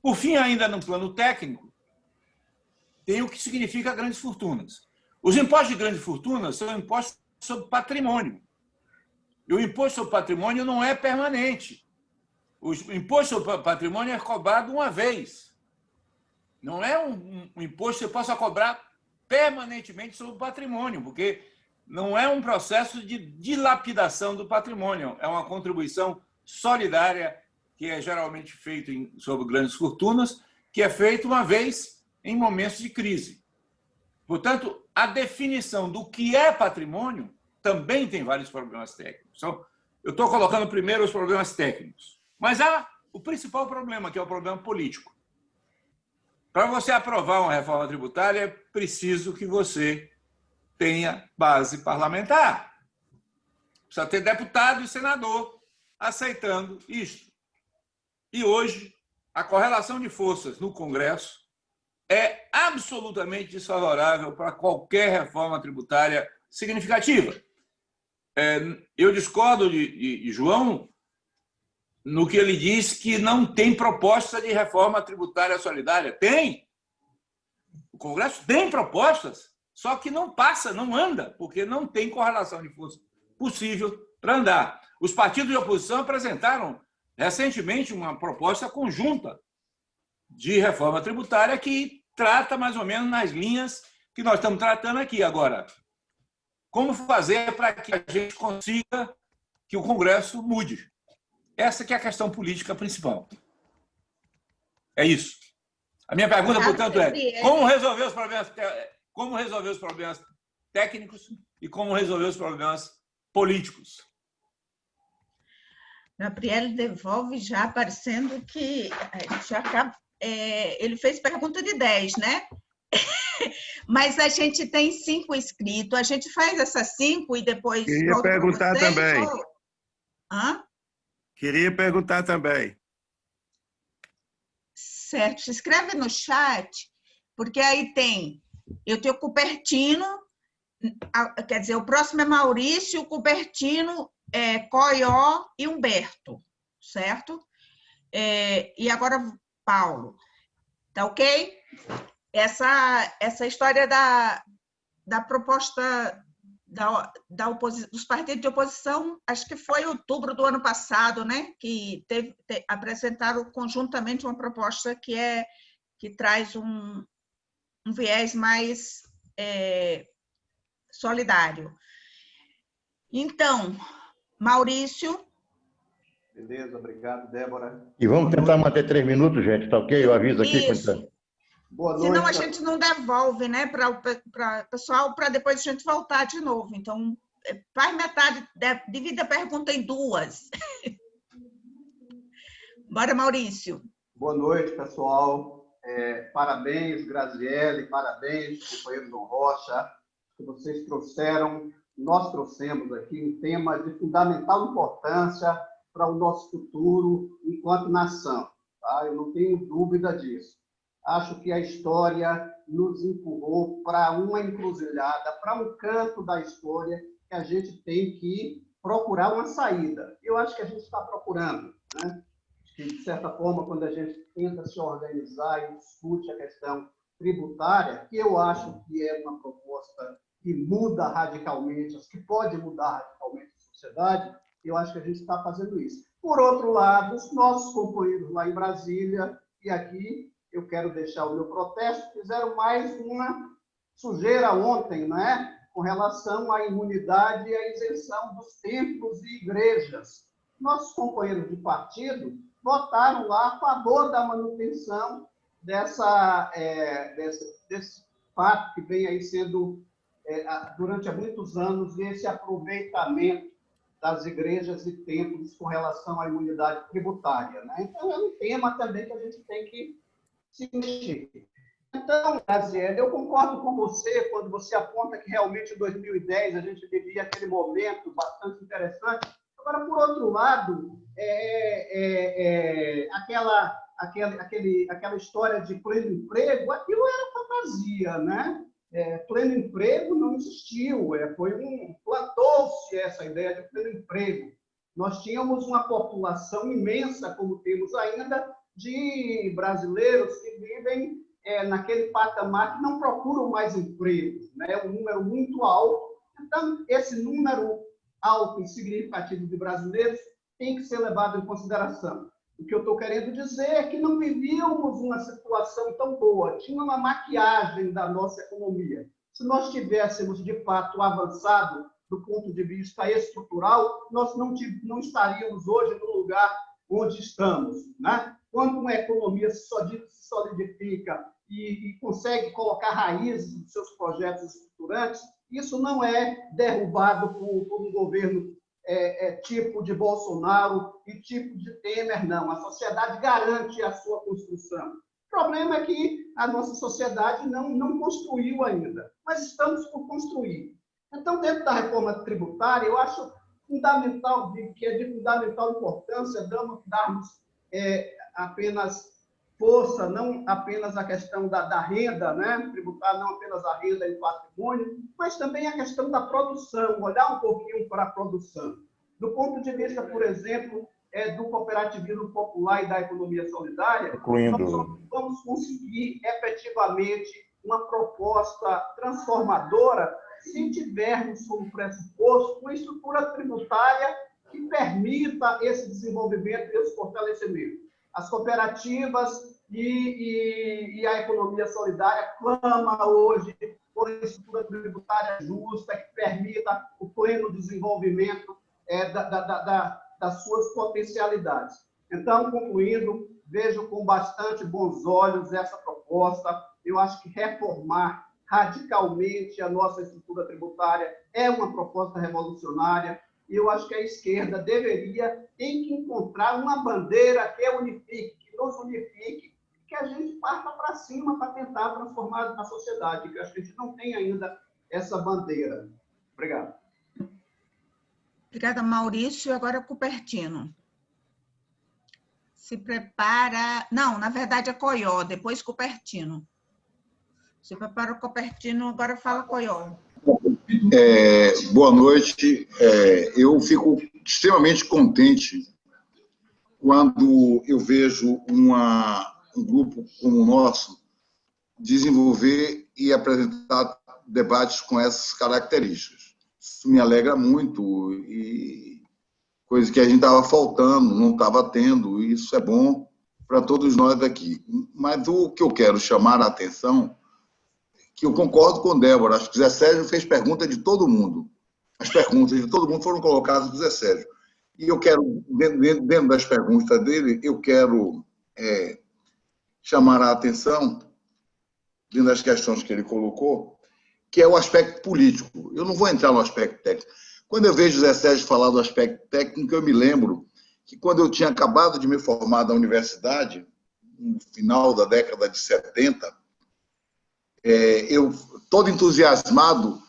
Por fim, ainda no plano técnico, tem o que significa grandes fortunas. Os impostos de grandes fortunas são impostos sobre patrimônio. E o imposto sobre patrimônio não é permanente. O imposto sobre patrimônio é cobrado uma vez. Não é um imposto que você possa cobrar permanentemente sobre o patrimônio, porque não é um processo de dilapidação do patrimônio, é uma contribuição solidária que é geralmente feita sobre grandes fortunas, que é feita uma vez em momentos de crise. Portanto, a definição do que é patrimônio também tem vários problemas técnicos. Então, eu estou colocando primeiro os problemas técnicos. Mas há o principal problema, que é o problema político. Para você aprovar uma reforma tributária, é preciso que você tenha base parlamentar. Precisa ter deputado e senador aceitando isso. E hoje, a correlação de forças no Congresso é absolutamente desfavorável para qualquer reforma tributária significativa. Eu discordo de João no que ele diz que não tem proposta de reforma tributária solidária. Tem. O Congresso tem propostas, só que não passa, não anda, porque não tem correlação de força possível para andar. Os partidos de oposição apresentaram recentemente uma proposta conjunta de reforma tributária que trata mais ou menos nas linhas que nós estamos tratando aqui agora. Como fazer para que a gente consiga que o Congresso mude? Essa que é a questão política principal. É isso. A minha pergunta, portanto, é como resolver os problemas técnicos e como resolver os problemas políticos? Gabriel devolve já parecendo que já acaba, ele fez pergunta de 10, né? Mas a gente tem 5 inscritos. A gente faz essas 5 e depois... Queria perguntar também. Hã? Queria perguntar também. Certo. Se inscreve no chat, porque aí tem... Eu tenho Cupertino, quer dizer, o próximo é Maurício, Cupertino, Coió e Humberto, certo? E agora Paulo. Tá ok? Essa história da proposta dos partidos de oposição, acho que foi em outubro do ano passado, né, que apresentaram conjuntamente uma proposta que traz um viés mais solidário. Então, Maurício. Beleza, obrigado, Débora. E vamos tentar manter 3 minutos, gente, tá ok? Eu aviso aqui. Isso. Boa noite. Senão a gente não devolve, né, para o pessoal, para depois a gente voltar de novo. Então, faz metade, divide a pergunta em 2. Bora, Maurício. Boa noite, pessoal. Parabéns, Graziele, parabéns, companheiro Dom Rocha, que vocês trouxeram, nós trouxemos aqui um tema de fundamental importância para o nosso futuro enquanto nação. Tá? Eu não tenho dúvida disso. Acho que a história nos empurrou para uma encruzilhada, para um canto da história que a gente tem que procurar uma saída. Eu acho que a gente está procurando, né? Que, de certa forma, quando a gente tenta se organizar e discute a questão tributária, que eu acho que é uma proposta que muda radicalmente, que pode mudar radicalmente a sociedade, eu acho que a gente está fazendo isso. Por outro lado, os nossos companheiros lá em Brasília e aqui, eu quero deixar o meu protesto, fizeram mais uma sujeira ontem, né? Com relação à imunidade e à isenção dos templos e igrejas. Nossos companheiros de partido votaram lá a favor da manutenção desse fato que vem aí sendo durante muitos anos esse aproveitamento das igrejas e templos com relação à imunidade tributária, né? Então, é um tema também que a gente tem que se mexer. Então, Graziele, eu concordo com você quando você aponta que realmente em 2010 a gente vivia aquele momento bastante interessante. Agora, por outro lado, aquela história de pleno emprego, aquilo era fantasia, né? Pleno emprego não existiu, plantou-se essa ideia de pleno emprego. Nós tínhamos uma população imensa, como temos ainda, de brasileiros que vivem naquele patamar que não procuram mais emprego, né? Um número muito alto. Então, esse número alto e significativo de brasileiros tem que ser levado em consideração. O que eu estou querendo dizer é que não vivíamos uma situação tão boa, tinha uma maquiagem da nossa economia. Se nós tivéssemos, de fato, avançado do ponto de vista estrutural, nós não estaríamos hoje no lugar onde estamos, né? Quando uma economia se solidifica e consegue colocar raízes nos seus projetos estruturantes, isso não é derrubado por um governo tipo de Bolsonaro e tipo de Temer, não. A sociedade garante a sua construção. O problema é que a nossa sociedade não construiu ainda, mas estamos por construir. Então, dentro da reforma tributária, eu acho fundamental, que é de fundamental importância darmos apenas força, não apenas a questão da renda, né? Tributar não apenas a renda e o patrimônio, mas também a questão da produção, olhar um pouquinho para a produção. Do ponto de vista, por exemplo, do cooperativismo popular e da economia solidária, nós vamos conseguir efetivamente uma proposta transformadora se tivermos como pressuposto uma estrutura tributária que permita esse desenvolvimento e esse fortalecimento. As cooperativas e a economia solidária clama hoje por uma estrutura tributária justa que permita o pleno desenvolvimento das suas potencialidades. Então, concluindo, vejo com bastante bons olhos essa proposta. Eu acho que reformar radicalmente a nossa estrutura tributária é uma proposta revolucionária. E eu acho que a esquerda tem que encontrar uma bandeira que unifique, que nos unifique, que a gente parta para cima para tentar transformar a sociedade, que a gente não tem ainda essa bandeira. Obrigado. Obrigada, Maurício. Agora, Cupertino. Se prepara... Não, na verdade é Coió, depois Cupertino. Se prepara o Cupertino, agora fala Coió. Boa noite. Eu fico extremamente contente quando eu vejo um grupo como o nosso desenvolver e apresentar debates com essas características. Isso me alegra muito e coisa que a gente estava faltando, não estava tendo, e isso é bom para todos nós aqui. Mas o que eu quero chamar a atenção, que eu concordo com Débora, acho que Zé Sérgio fez pergunta de todo mundo. As perguntas de todo mundo foram colocadas por Zé Sérgio. E eu quero, dentro das perguntas dele, eu quero chamar a atenção, dentro das questões que ele colocou, que é o aspecto político. Eu não vou entrar no aspecto técnico. Quando eu vejo Zé Sérgio falar do aspecto técnico, eu me lembro que quando eu tinha acabado de me formar da universidade, no final da década de 70, eu, todo entusiasmado,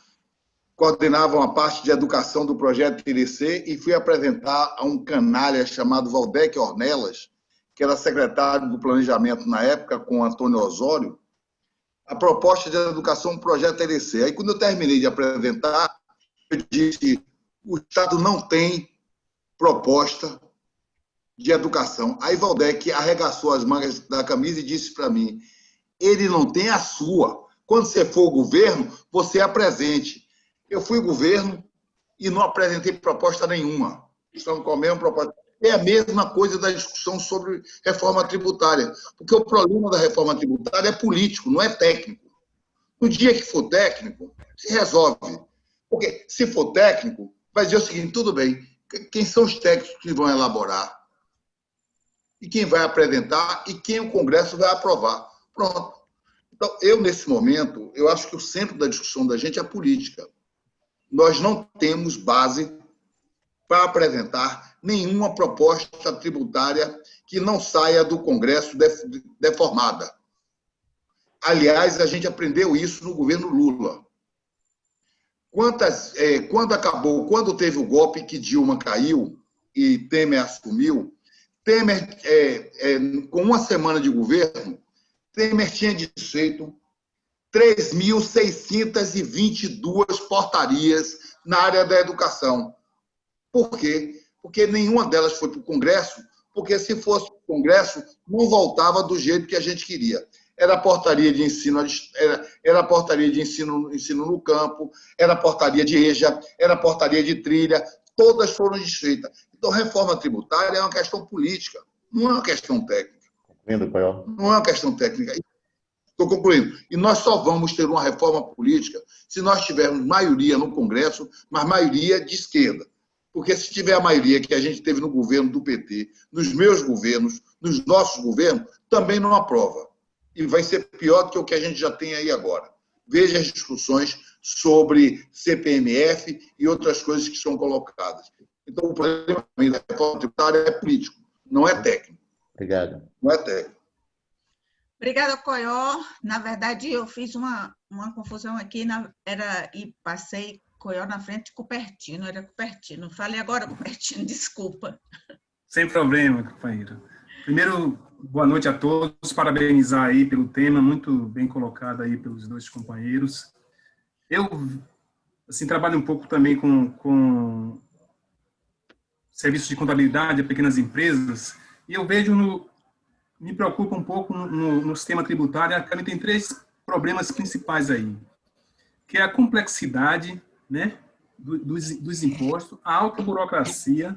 coordenava uma parte de educação do projeto IRC e fui apresentar a um canalha chamado Valdec Ornelas, que era secretário do planejamento na época, com Antônio Osório, a proposta de educação do projeto IRC. Aí, quando eu terminei de apresentar, eu disse: o Estado não tem proposta de educação. Aí Valdec arregaçou as mangas da camisa e disse para mim: ele não tem a sua. Quando você for governo, você apresente. Eu fui governo e não apresentei proposta nenhuma. Estamos com a mesma proposta. É a mesma coisa da discussão sobre reforma tributária, porque o problema da reforma tributária é político, não é técnico. No dia que for técnico, se resolve. Porque se for técnico, vai dizer o seguinte: tudo bem, quem são os técnicos que vão elaborar? E quem vai apresentar e quem o Congresso vai aprovar. Pronto. Então, eu, nesse momento, eu acho que o centro da discussão da gente é a política. Nós não temos base para apresentar nenhuma proposta tributária que não saia do Congresso deformada. Aliás, a gente aprendeu isso no governo Lula. Quando teve o golpe que Dilma caiu e Temer assumiu, Temer, com uma semana de governo, Temer tinha desfeito 3.622 portarias na área da educação. Por quê? Porque nenhuma delas foi para o Congresso, porque se fosse para o Congresso, não voltava do jeito que a gente queria. Era portaria de ensino, era portaria de ensino no campo, era portaria de EJA, era portaria de trilha, todas foram desfeitas. Então, reforma tributária é uma questão política, não é uma questão técnica. Não é uma questão técnica. Estou concluindo. E nós só vamos ter uma reforma política se nós tivermos maioria no Congresso, mas maioria de esquerda. Porque se tiver a maioria que a gente teve no governo do PT, nos meus governos, nos nossos governos, também não aprova. E vai ser pior do que o que a gente já tem aí agora. Veja as discussões sobre CPMF e outras coisas que são colocadas. Então, o problema da reforma tributária é político, não é técnico. Obrigado. Não é técnico. Obrigada, Coió. Na verdade, eu fiz uma confusão aqui e passei Coió na frente de Cupertino, era Cupertino. Falei agora Cupertino, desculpa. Sem problema, companheira. Primeiro, boa noite a todos, parabenizar aí pelo tema, muito bem colocado aí pelos dois companheiros. Eu, assim, trabalho um pouco também com serviços de contabilidade, pequenas empresas, e eu vejo, me preocupa um pouco no sistema tributário, a Câmara tem 3 problemas principais aí, que é a complexidade, né, dos impostos, a alta burocracia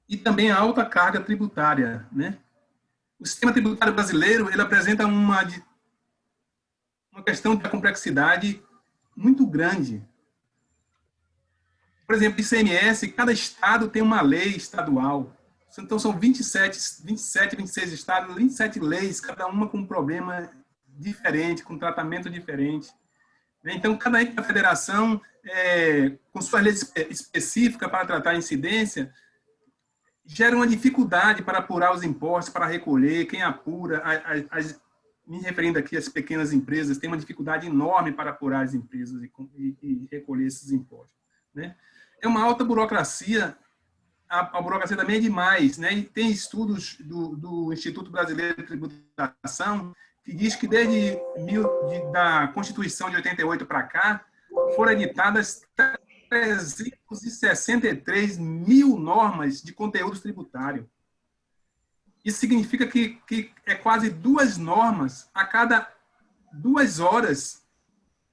e também a alta carga tributária, né? O sistema tributário brasileiro, ele apresenta uma questão de complexidade muito grande. Por exemplo, ICMS, cada estado tem uma lei estadual. Então, são 26 estados, 27 leis, cada uma com um problema diferente, com um tratamento diferente. Então, cada federação, com suas leis específicas para tratar a incidência, gera uma dificuldade para apurar os impostos, para recolher, quem apura, me referindo aqui às pequenas empresas, tem uma dificuldade enorme para apurar as empresas e recolher esses impostos, né? É uma alta burocracia, a burocracia também é demais, né? E tem estudos do Instituto Brasileiro de Tributação que diz que desde da Constituição de 88 para cá, foram editadas 363 mil normas de conteúdo tributário. Isso significa que é quase 2 normas a cada 2 horas.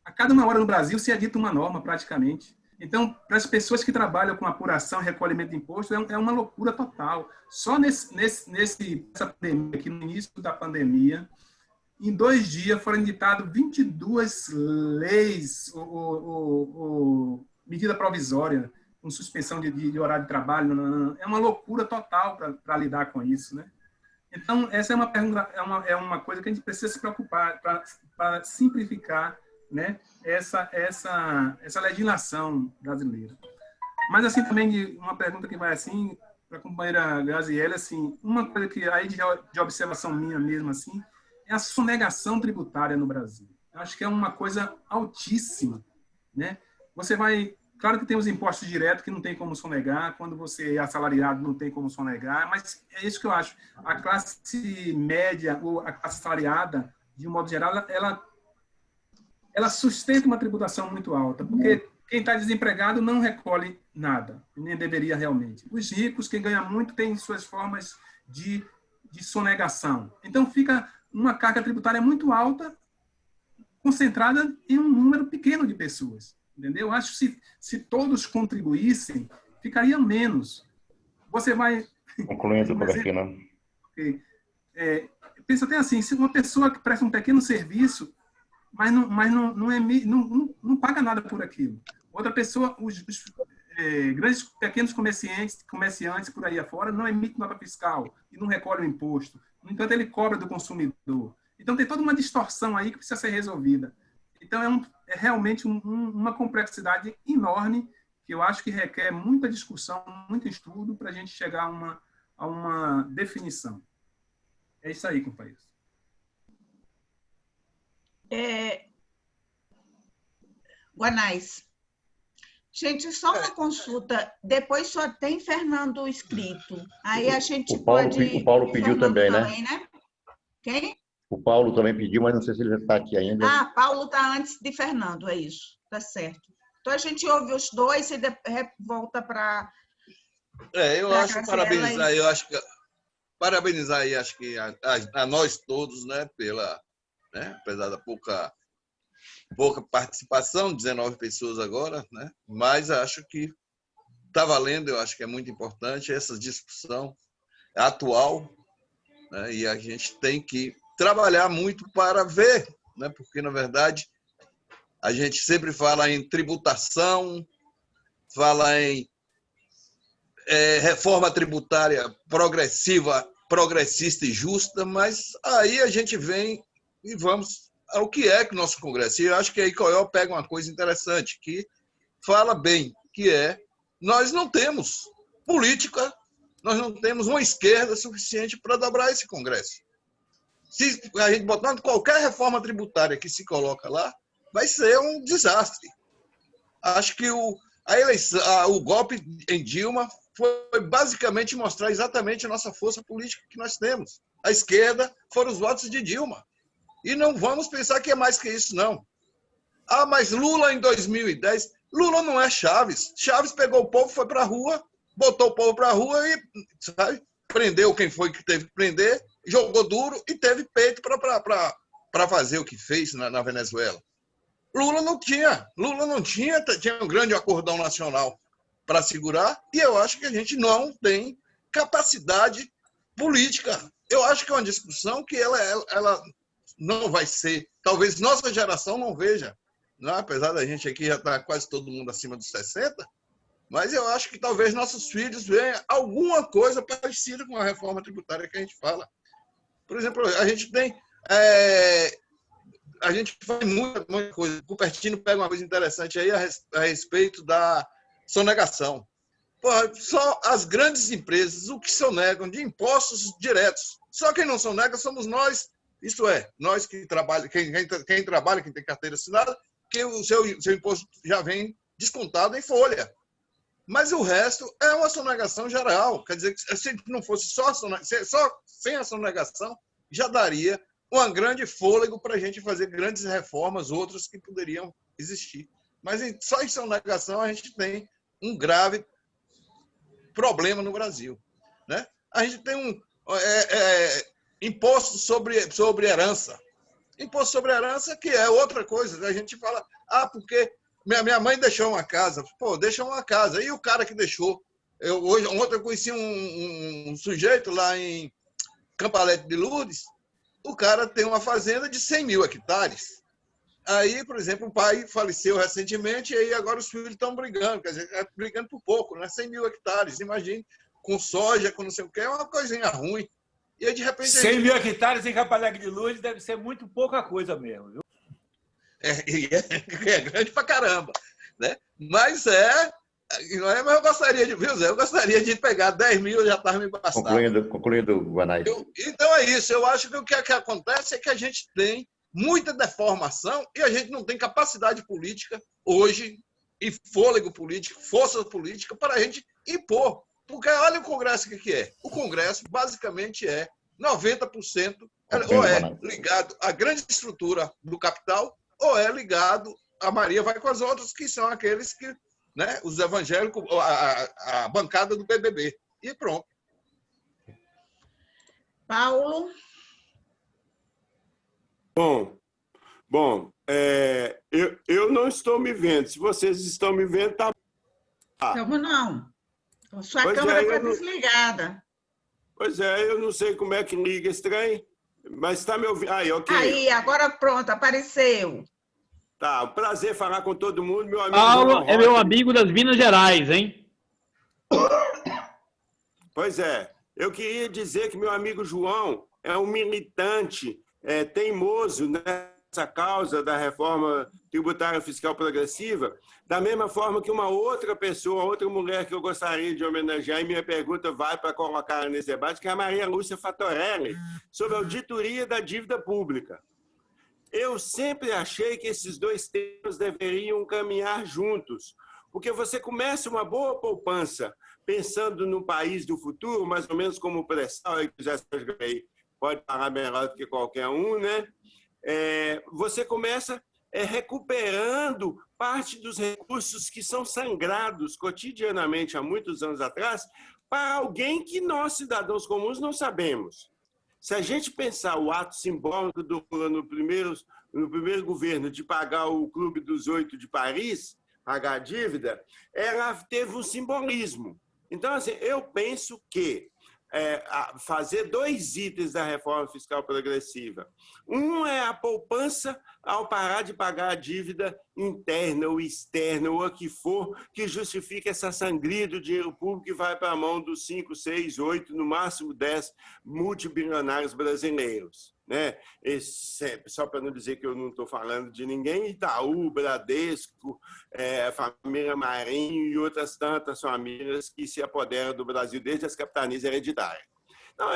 A cada 1 hora no Brasil se edita uma norma, praticamente. Então, para as pessoas que trabalham com apuração e recolhimento de imposto, é uma loucura total. Só nessa pandemia, aqui no início da pandemia, em 2 dias foram editadas 22 leis, medida provisória, com suspensão de horário de trabalho. É uma loucura total para lidar com isso, né? Então, essa é uma pergunta, é uma coisa que a gente precisa se preocupar para simplificar, né, essa legislação brasileira. Mas, assim, também uma pergunta que vai assim, para a companheira Graziele, assim, uma coisa que aí de observação minha mesmo, assim, é a sonegação tributária no Brasil. Eu acho que é uma coisa altíssima, né? Você vai... Claro que tem os impostos diretos que não tem como sonegar, quando você é assalariado não tem como sonegar, mas é isso que eu acho. A classe média ou a classe assalariada, de um modo geral, ela sustenta uma tributação muito alta, porque quem está desempregado não recolhe nada, nem deveria realmente. Os ricos, quem ganha muito, tem suas formas de sonegação. Então, fica uma carga tributária muito alta, concentrada em um número pequeno de pessoas. Entendeu? Acho que se todos contribuíssem, ficaria menos. Você vai... Concluindo, Robertina. Pensa até assim, se uma pessoa que presta um pequeno serviço, mas não paga nada por aquilo. Outra pessoa, os grandes, pequenos comerciantes por aí afora, não emitem nota fiscal e não recolhem o imposto. No entanto, ele cobra do consumidor. Então, tem toda uma distorção aí que precisa ser resolvida. Então, é realmente uma complexidade enorme que eu acho que requer muita discussão, muito estudo para a gente chegar a uma definição. É isso aí, companheiros. Guanais. Gente, só uma consulta. Depois só tem Fernando escrito. Aí a gente O Paulo pediu Fernando também, né? Quem? O Paulo também pediu, mas não sei se ele já está aqui ainda. Ah, Paulo está antes de Fernando, é isso. Tá certo. Então a gente ouve os dois e volta para... Eu acho parabenizar, parabenizar aí, acho que a nós todos, né, apesar da pouca participação, 19 pessoas agora, né, mas acho que está valendo, eu acho que é muito importante essa discussão atual, né, e a gente tem que trabalhar muito para ver, né, porque, na verdade, a gente sempre fala em tributação, fala em reforma tributária progressista e justa, mas aí a gente vem e vamos ao que é que o nosso Congresso. E eu acho que aí Coel pega uma coisa interessante, que fala bem, que é nós não temos política, nós não temos uma esquerda suficiente para dobrar esse Congresso. Se a gente botando qualquer reforma tributária que se coloca lá, vai ser um desastre. Acho que a eleição, o golpe em Dilma foi basicamente mostrar exatamente a nossa força política que nós temos. A esquerda foram os votos de Dilma. E não vamos pensar que é mais que isso, não. Ah, mas Lula em 2010... Lula não é Chaves. Chaves pegou o povo, foi para a rua, botou o povo para a rua e, sabe, prendeu quem foi que teve que prender, jogou duro e teve peito para fazer o que fez na Venezuela. Lula não tinha, tinha um grande acordão nacional para segurar, e eu acho que a gente não tem capacidade política. Eu acho que é uma discussão que ela não vai ser, talvez nossa geração não veja, não, apesar da gente aqui já estar quase todo mundo acima dos 60, mas eu acho que talvez nossos filhos vejam alguma coisa parecida com a reforma tributária que a gente fala. Por exemplo, a gente tem... a gente faz muita coisa. O Cupertino pega uma coisa interessante aí a respeito da sonegação. Porra, só as grandes empresas, o que sonegam de impostos diretos. Só quem não sonega somos nós, isto é, nós que trabalhamos, quem trabalha, quem tem carteira assinada, que o seu imposto já vem descontado em folha. Mas o resto é uma sonegação geral. Quer dizer, se não fosse só sem a sonegação, já daria um grande fôlego para a gente fazer grandes reformas, outras que poderiam existir. Mas só em sonegação a gente tem um grave problema no Brasil, né? A gente tem imposto sobre herança. Imposto sobre herança, que é outra coisa. A gente fala, porque minha mãe deixou uma casa. Pô, deixa uma casa. E o cara que deixou? Ontem eu conheci um sujeito lá em Campo Alegre de Lourdes. O cara tem uma fazenda de 100 mil hectares. Aí, por exemplo, o pai faleceu recentemente e aí agora os filhos estão brigando. Quer dizer, brigando por pouco, né? 100 mil hectares. Imagine, com soja, com não sei o que, é uma coisinha ruim. E aí, de repente... 100 mil hectares em Campo Alegre de Lourdes deve ser muito pouca coisa mesmo, viu? É grande pra caramba, né? Mas não é, mas eu gostaria de, viu, Zé? Eu gostaria de pegar 10 mil, já estava me bastando. Concluindo, Guanais. Então é isso, eu acho que o que acontece é que a gente tem muita deformação e a gente não tem capacidade política hoje, e fôlego político, força política, para a gente impor. Porque olha o Congresso que é. O Congresso, basicamente, é 90% ou é ligado à grande estrutura do capital, ou é ligado a Maria vai com as outras, que são aqueles que, né, os evangélicos, a bancada do BBB. E pronto. Paulo? Bom, eu não estou me vendo. Se vocês estão me vendo, tá. Como não? Sua câmera está desligada. Pois é, eu não sei como é que liga esse trem, mas está me ouvindo. Aí, ok. Aí, agora pronto, apareceu. Tá, um prazer falar com todo mundo, meu amigo. Paulo é meu amigo das Minas Gerais, hein? Pois é, eu queria dizer que meu amigo João é um militante teimoso nessa causa da reforma tributária fiscal progressiva, da mesma forma que uma outra pessoa, outra mulher que eu gostaria de homenagear, e minha pergunta vai para colocar nesse debate, que é a Maria Lúcia Fatorelli, sobre a auditoria da dívida pública. Eu sempre achei que esses dois temas deveriam caminhar juntos, porque você começa uma boa poupança pensando no país do futuro, mais ou menos como o pré-sal, que já pode falar melhor do que qualquer um, né? Você começa recuperando parte dos recursos que são sangrados cotidianamente há muitos anos atrás para alguém que nós, cidadãos comuns, não sabemos. Se a gente pensar o ato simbólico do Lula no primeiro governo de pagar o Clube dos Oito de Paris, pagar a dívida, ela teve um simbolismo. Então, assim, eu penso que fazer dois itens da reforma fiscal progressiva. Um é a poupança ao parar de pagar a dívida interna ou externa, ou a que for, que justifique essa sangria do dinheiro público que vai para a mão dos 5, 6, 8, no máximo 10 multibilionários brasileiros. Né? Só para não dizer que eu não estou falando de ninguém, Itaú, Bradesco, família Marinho e outras tantas famílias que se apoderam do Brasil desde as capitanias hereditárias. Então,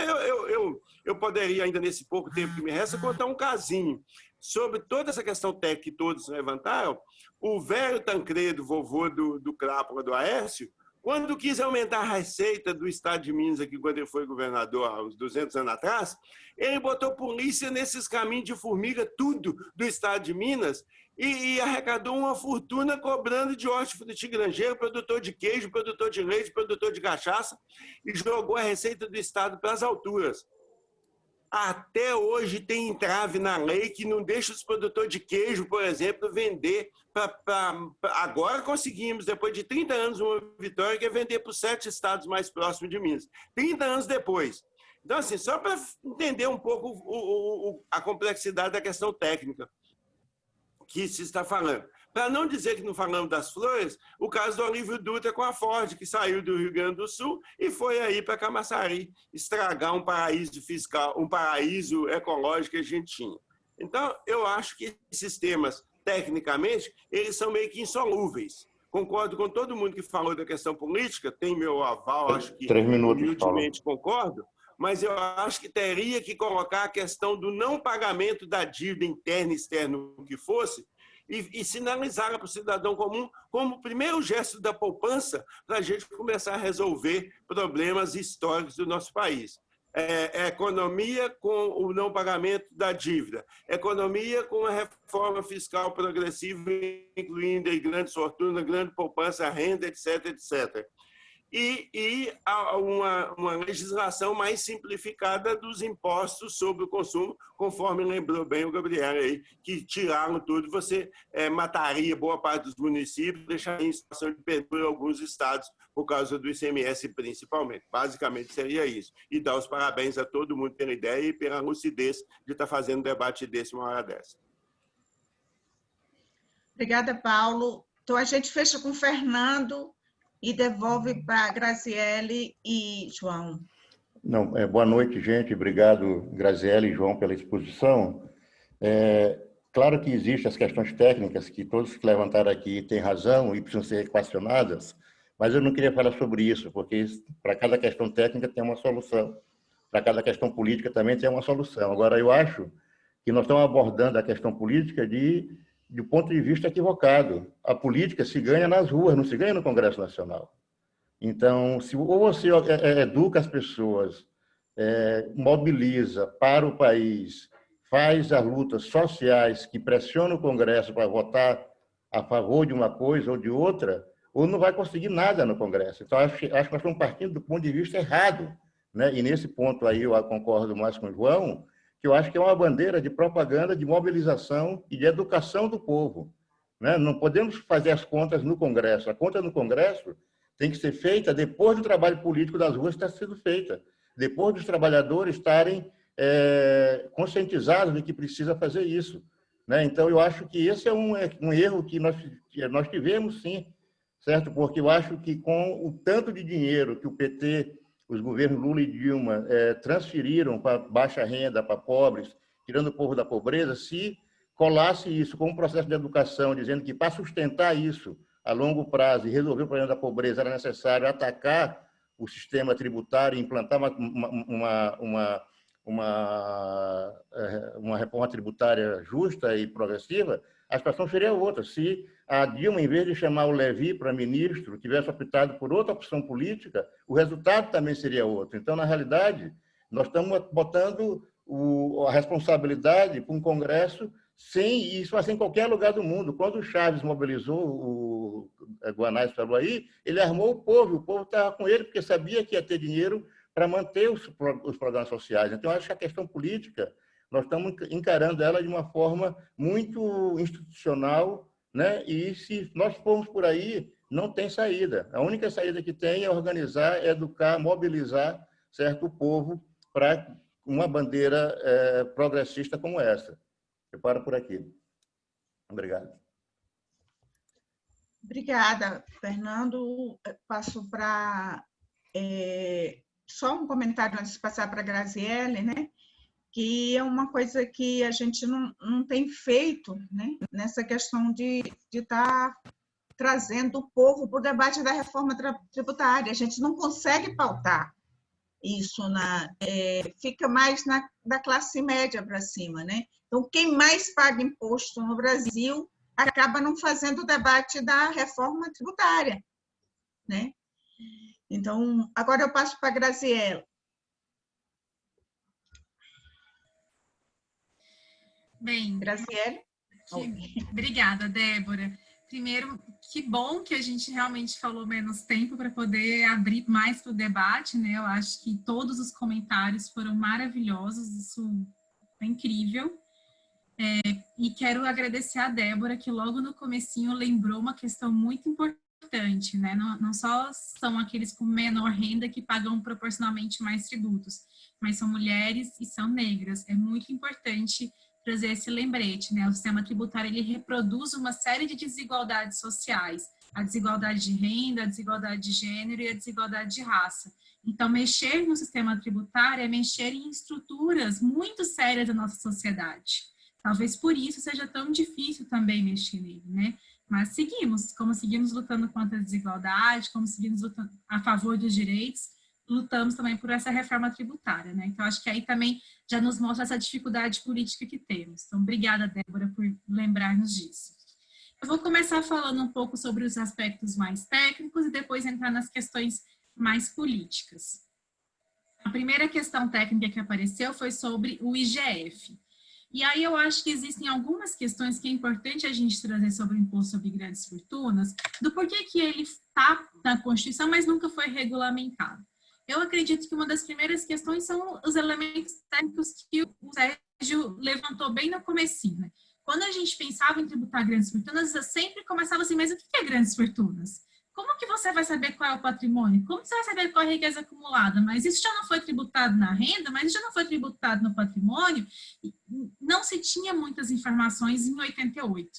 eu poderia, ainda nesse pouco tempo que me resta, contar um casinho sobre toda essa questão técnica que todos levantaram. O velho Tancredo, vovô do Crápula, do Aécio, quando quis aumentar a receita do estado de Minas, aqui, quando ele foi governador há uns 200 anos atrás, ele botou polícia nesses caminhos de formiga, tudo do estado de Minas, e arrecadou uma fortuna cobrando de hortifruti granjeiro, produtor de queijo, produtor de leite, produtor de cachaça, e jogou a receita do estado para as alturas. Até hoje tem entrave na lei que não deixa os produtores de queijo, por exemplo, vender. Agora conseguimos, depois de 30 anos, uma vitória que é vender para os 7 estados mais próximos de Minas. 30 anos depois. Então, assim, só para entender um pouco a complexidade da questão técnica que se está falando. Para não dizer que não falamos das flores, o caso do Olívio Dutra com a Ford, que saiu do Rio Grande do Sul e foi aí para Camaçari estragar um paraíso fiscal, um paraíso ecológico que a gente tinha. Então, eu acho que esses temas, tecnicamente, eles são meio que insolúveis. Concordo com todo mundo que falou da questão política, tem meu aval, acho que 3 minutos, humildemente concordo, mas eu acho que teria que colocar a questão do não pagamento da dívida interna e externa, o que fosse, e sinalizar para o cidadão comum como o primeiro gesto da poupança para a gente começar a resolver problemas históricos do nosso país. Economia com o não pagamento da dívida, economia com a reforma fiscal progressiva, incluindo aí grandes fortunas, grande poupança, renda, etc., etc. E uma legislação mais simplificada dos impostos sobre o consumo, conforme lembrou bem o Gabriel aí, que tiraram tudo, você mataria boa parte dos municípios, deixaria em situação de pendura alguns estados por causa do ICMS principalmente. Basicamente seria isso. E dar os parabéns a todo mundo pela ideia e pela lucidez de estar fazendo um debate desse uma hora dessa. Obrigada, Paulo. Então, a gente fecha com o Fernando e devolve para a Graziele e João. Não, boa noite, gente. Obrigado, Graziele e João, pela exposição. Claro que existem as questões técnicas, que todos que levantaram aqui têm razão e precisam ser equacionadas, mas eu não queria falar sobre isso, porque para cada questão técnica tem uma solução. Para cada questão política também tem uma solução. Agora, eu acho que nós estamos abordando a questão política do ponto de vista equivocado. A política se ganha nas ruas, não se ganha no Congresso Nacional. Então, ou você educa as pessoas, mobiliza para o país, faz as lutas sociais que pressionam o Congresso para votar a favor de uma coisa ou de outra, ou não vai conseguir nada no Congresso. Então, acho que nós estamos partindo do ponto de vista errado, né? E nesse ponto aí eu concordo mais com o João, que eu acho que é uma bandeira de propaganda, de mobilização e de educação do povo, né? Não podemos fazer as contas no Congresso. A conta no Congresso tem que ser feita depois do trabalho político das ruas estar sendo feita, depois dos trabalhadores estarem conscientizados de que precisa fazer isso, né? Então, eu acho que esse é um erro que nós tivemos, sim, certo? Porque eu acho que com o tanto de dinheiro que o PT, os governos Lula e Dilma, transferiram para baixa renda, para pobres, tirando o povo da pobreza, se colasse isso como um processo de educação, dizendo que para sustentar isso a longo prazo e resolver o problema da pobreza era necessário atacar o sistema tributário e implantar uma reforma tributária justa e progressiva, a situação seria outra. Se a Dilma, em vez de chamar o Levi para ministro, tivesse optado por outra opção política, o resultado também seria outro. Então, na realidade, nós estamos botando a responsabilidade para um Congresso sem isso, assim, em qualquer lugar do mundo. Quando o Chaves mobilizou, o Guanais falou aí, ele armou o povo estava com ele porque sabia que ia ter dinheiro para manter os programas sociais. Então, acho que a questão política, nós estamos encarando ela de uma forma muito institucional, né? E se nós formos por aí, não tem saída. A única saída que tem é organizar, educar, mobilizar, certo, o povo para uma bandeira progressista como essa. Eu paro por aqui. Obrigado. Obrigada, Fernando. Passo para... só um comentário antes de passar para a Graziele, né? Que é uma coisa que a gente não tem feito, né? Nessa questão de estar trazendo o povo para o debate da reforma tributária. A gente não consegue pautar isso, fica mais da classe média para cima, né? Então, quem mais paga imposto no Brasil acaba não fazendo o debate da reforma tributária, né? Então, agora eu passo para a Graziela. Bem, Graziele. Obrigada, Débora. Primeiro, que bom que a gente realmente falou menos tempo para poder abrir mais para o debate, né? Eu acho que todos os comentários foram maravilhosos, isso é incrível. E quero agradecer a Débora, que logo no comecinho lembrou uma questão muito importante, né? Não só são aqueles com menor renda que pagam proporcionalmente mais tributos, mas são mulheres e são negras. É muito importante trazer esse lembrete, né? O sistema tributário, ele reproduz uma série de desigualdades sociais, a desigualdade de renda, a desigualdade de gênero e a desigualdade de raça. Então, mexer no sistema tributário é mexer em estruturas muito sérias da nossa sociedade. Talvez por isso seja tão difícil também mexer nele, né? Mas seguimos lutando contra a desigualdade, como seguimos lutando a favor dos direitos, lutamos também por essa reforma tributária, né? Então, acho que aí também já nos mostra essa dificuldade política que temos. Então, obrigada, Débora, por lembrar-nos disso. Eu vou começar falando um pouco sobre os aspectos mais técnicos e depois entrar nas questões mais políticas. A primeira questão técnica que apareceu foi sobre o IGF. E aí eu acho que existem algumas questões que é importante a gente trazer sobre o imposto sobre grandes fortunas, do porquê que ele está na Constituição, mas nunca foi regulamentado. Eu acredito que uma das primeiras questões são os elementos técnicos que o Sérgio levantou bem no comecinho, né? Quando a gente pensava em tributar grandes fortunas, eu sempre começava assim, mas o que é grandes fortunas? Como que você vai saber qual é o patrimônio? Como você vai saber qual é a riqueza acumulada? Mas isso já não foi tributado na renda, mas isso já não foi tributado no patrimônio? Não se tinha muitas informações em 88.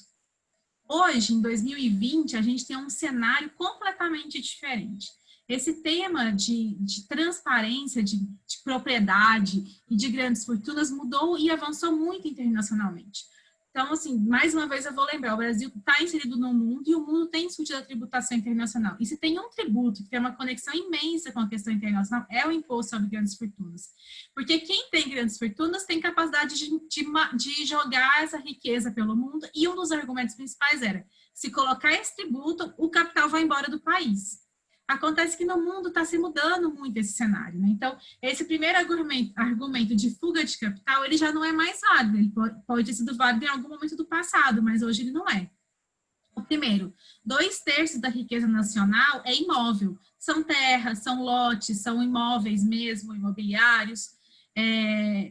Hoje, em 2020, a gente tem um cenário completamente diferente. Esse tema de transparência, de propriedade e de grandes fortunas mudou e avançou muito internacionalmente. Então, assim, mais uma vez eu vou lembrar, o Brasil está inserido no mundo e o mundo tem discutido a tributação internacional. E se tem um tributo que tem uma conexão imensa com a questão internacional, é o imposto sobre grandes fortunas. Porque quem tem grandes fortunas tem capacidade de jogar essa riqueza pelo mundo, e um dos argumentos principais era, se colocar esse tributo, o capital vai embora do país. Acontece que no mundo está se mudando muito esse cenário, né? Então, esse primeiro argumento de fuga de capital, ele já não é mais válido, ele pode ter sido válido em algum momento do passado, mas hoje ele não é. O primeiro, 2/3 da riqueza nacional é imóvel, são terras, são lotes, são imóveis mesmo, imobiliários.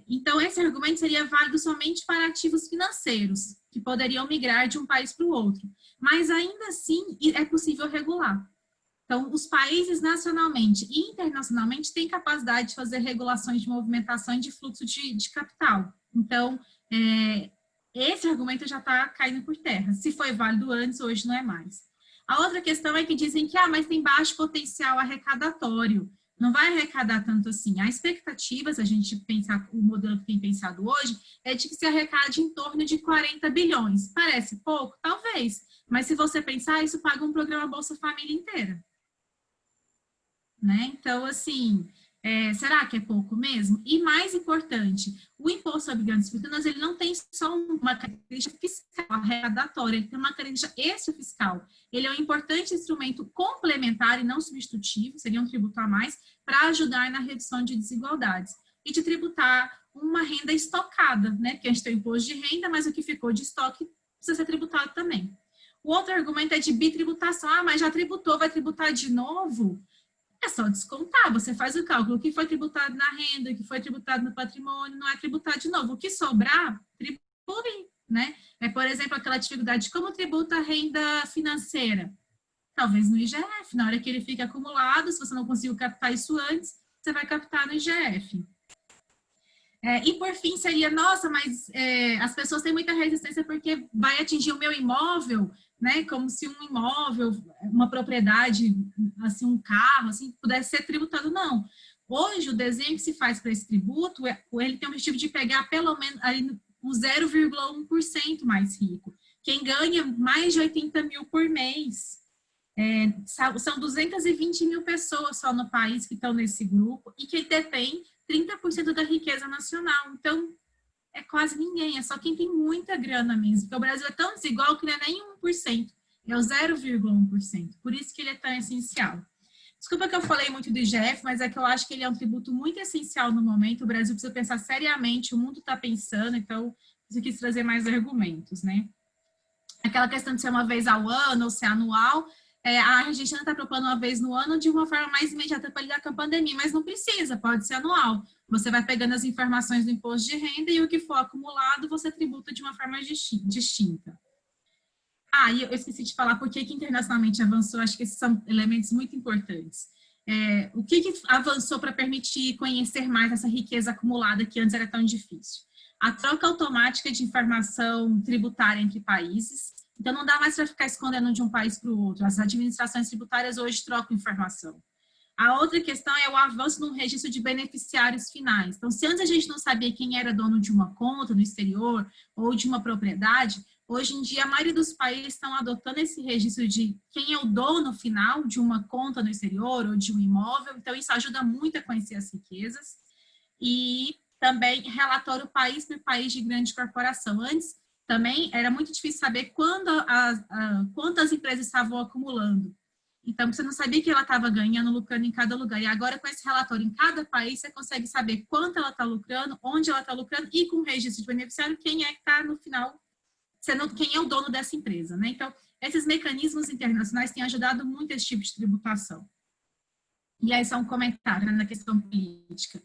Então, esse argumento seria válido somente para ativos financeiros, que poderiam migrar de um país para o outro, mas ainda assim é possível regular. Então, os países nacionalmente e internacionalmente têm capacidade de fazer regulações de movimentação e de fluxo de capital. Então, esse argumento já está caindo por terra. Se foi válido antes, hoje não é mais. A outra questão é que dizem que mas tem baixo potencial arrecadatório. não vai arrecadar tanto assim. A expectativa, se a gente pensar o modelo que tem pensado hoje, é de que se arrecade em torno de 40 bilhões. Parece pouco? Talvez. Mas se você pensar, isso paga um programa Bolsa Família inteira. Né? Então, assim, será que é pouco mesmo? E mais importante, o imposto sobre grandes fortunas, ele não tem só uma característica fiscal arrecadatória, ele tem uma característica extrafiscal. Ele é um importante instrumento complementar e não substitutivo, seria um tributo a mais, para ajudar na redução de desigualdades. E de tributar uma renda estocada, né? Porque a gente tem o imposto de renda, mas o que ficou de estoque precisa ser tributado também. O outro argumento é de bitributação. Ah, mas já tributou, vai tributar de novo? É só descontar, você faz o cálculo, o que foi tributado na renda, o que foi tributado no patrimônio, não é tributar de novo. O que sobrar, tribute, né? Por exemplo, aquela dificuldade de como tributa a renda financeira. Talvez no IGF, na hora que ele fica acumulado, se você não conseguiu captar isso antes, você vai captar no IGF. E por fim seria, nossa, mas as pessoas têm muita resistência porque vai atingir o meu imóvel, né? Como se um imóvel, uma propriedade, assim, um carro, assim, pudesse ser tributado. Não. Hoje, o desenho que se faz para esse tributo, ele tem o objetivo de pegar pelo menos ali, um 0,1% mais rico. Quem ganha mais de 80 mil por mês. São 220 mil pessoas só no país que estão nesse grupo e que detém 30% da riqueza nacional. Então, é quase ninguém, é só quem tem muita grana mesmo. Porque o Brasil é tão desigual que não é nem 1%, é o 0,1%. Por isso que ele é tão essencial. Desculpa que eu falei muito do IGF, mas é que eu acho que ele é um tributo muito essencial no momento. O Brasil precisa pensar seriamente, o mundo está pensando, então eu quis trazer mais argumentos, né? Aquela questão de ser uma vez ao ano ou ser anual, a Argentina está propondo uma vez no ano de uma forma mais imediata para lidar com a pandemia, mas não precisa, pode ser anual. Você vai pegando as informações do imposto de renda e o que for acumulado, você tributa de uma forma distinta. E eu esqueci de falar por que internacionalmente avançou, acho que esses são elementos muito importantes. O que avançou para permitir conhecer mais essa riqueza acumulada que antes era tão difícil? A troca automática de informação tributária entre países. Então, não dá mais para ficar escondendo de um país para o outro. As administrações tributárias hoje trocam informação. A outra questão é o avanço no registro de beneficiários finais. Então, se antes a gente não sabia quem era dono de uma conta no exterior ou de uma propriedade, hoje em dia a maioria dos países estão adotando esse registro de quem é o dono final de uma conta no exterior ou de um imóvel. Então, isso ajuda muito a conhecer as riquezas. E também relatório país por país de grande corporação. Antes, também era muito difícil saber quantas empresas estavam acumulando. Então, você não sabia que ela estava ganhando, lucrando em cada lugar. E agora, com esse relatório em cada país, você consegue saber quanto ela está lucrando, onde ela está lucrando e com o registro de beneficiário, quem é que está no final, quem é o dono dessa empresa, né? Então, esses mecanismos internacionais têm ajudado muito esse tipo de tributação. E aí, só um comentário na questão política.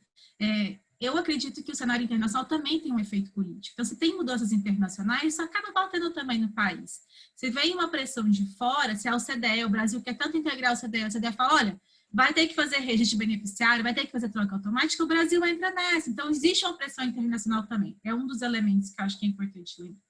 Eu acredito que o cenário internacional também tem um efeito político. Então, se tem mudanças internacionais, isso acaba batendo também no país. Se vem uma pressão de fora, se a OCDE, o Brasil quer tanto integrar a OCDE fala, olha, vai ter que fazer registro de beneficiário, vai ter que fazer troca automática, o Brasil entra nessa. Então, existe uma pressão internacional também. É um dos elementos que eu acho que é importante lembrar.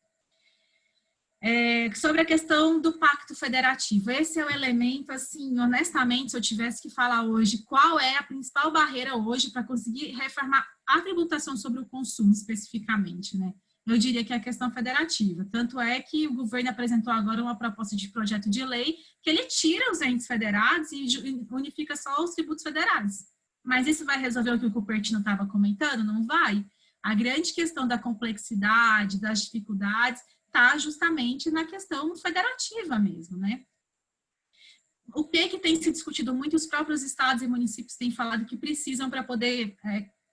Sobre a questão do pacto federativo, esse é o elemento, assim, honestamente, se eu tivesse que falar hoje, qual é a principal barreira hoje para conseguir reformar a tributação sobre o consumo especificamente, né? Eu diria que é a questão federativa. Tanto é que o governo apresentou agora uma proposta de projeto de lei que ele tira os entes federados e unifica só os tributos federais. Mas isso vai resolver o que o Cupertino estava comentando? Não vai. A grande questão da complexidade, das dificuldades, está justamente na questão federativa mesmo, né? O que tem se discutido muito, os próprios estados e municípios têm falado que precisam para poder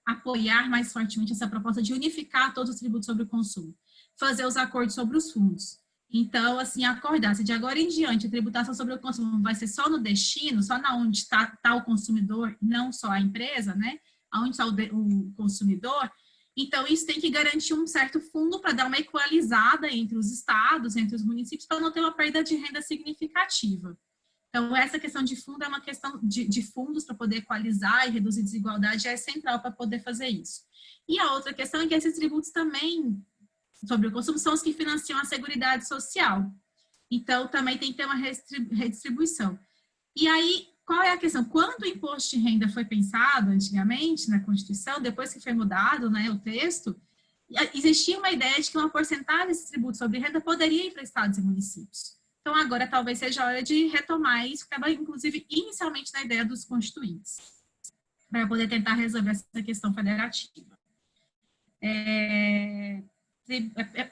apoiar mais fortemente essa proposta de unificar todos os tributos sobre o consumo, fazer os acordos sobre os fundos. Então, assim, acordar, se de agora em diante a tributação sobre o consumo vai ser só no destino, só na onde está o consumidor, não só a empresa, né? Onde está o consumidor. Então, isso tem que garantir um certo fundo para dar uma equalizada entre os estados, entre os municípios, para não ter uma perda de renda significativa. Então, essa questão de fundo é uma questão de fundos para poder equalizar e reduzir desigualdade, é central para poder fazer isso. E a outra questão é que esses tributos também, sobre o consumo, são os que financiam a Seguridade Social. Então, também tem que ter uma redistribuição. E aí, qual é a questão? Quando o imposto de renda foi pensado antigamente na Constituição, depois que foi mudado, né, o texto, existia uma ideia de que uma porcentagem desse tributo sobre renda poderia ir para estados e municípios. Então, agora talvez seja a hora de retomar isso, que estava, inclusive, inicialmente na ideia dos constituintes, para poder tentar resolver essa questão federativa.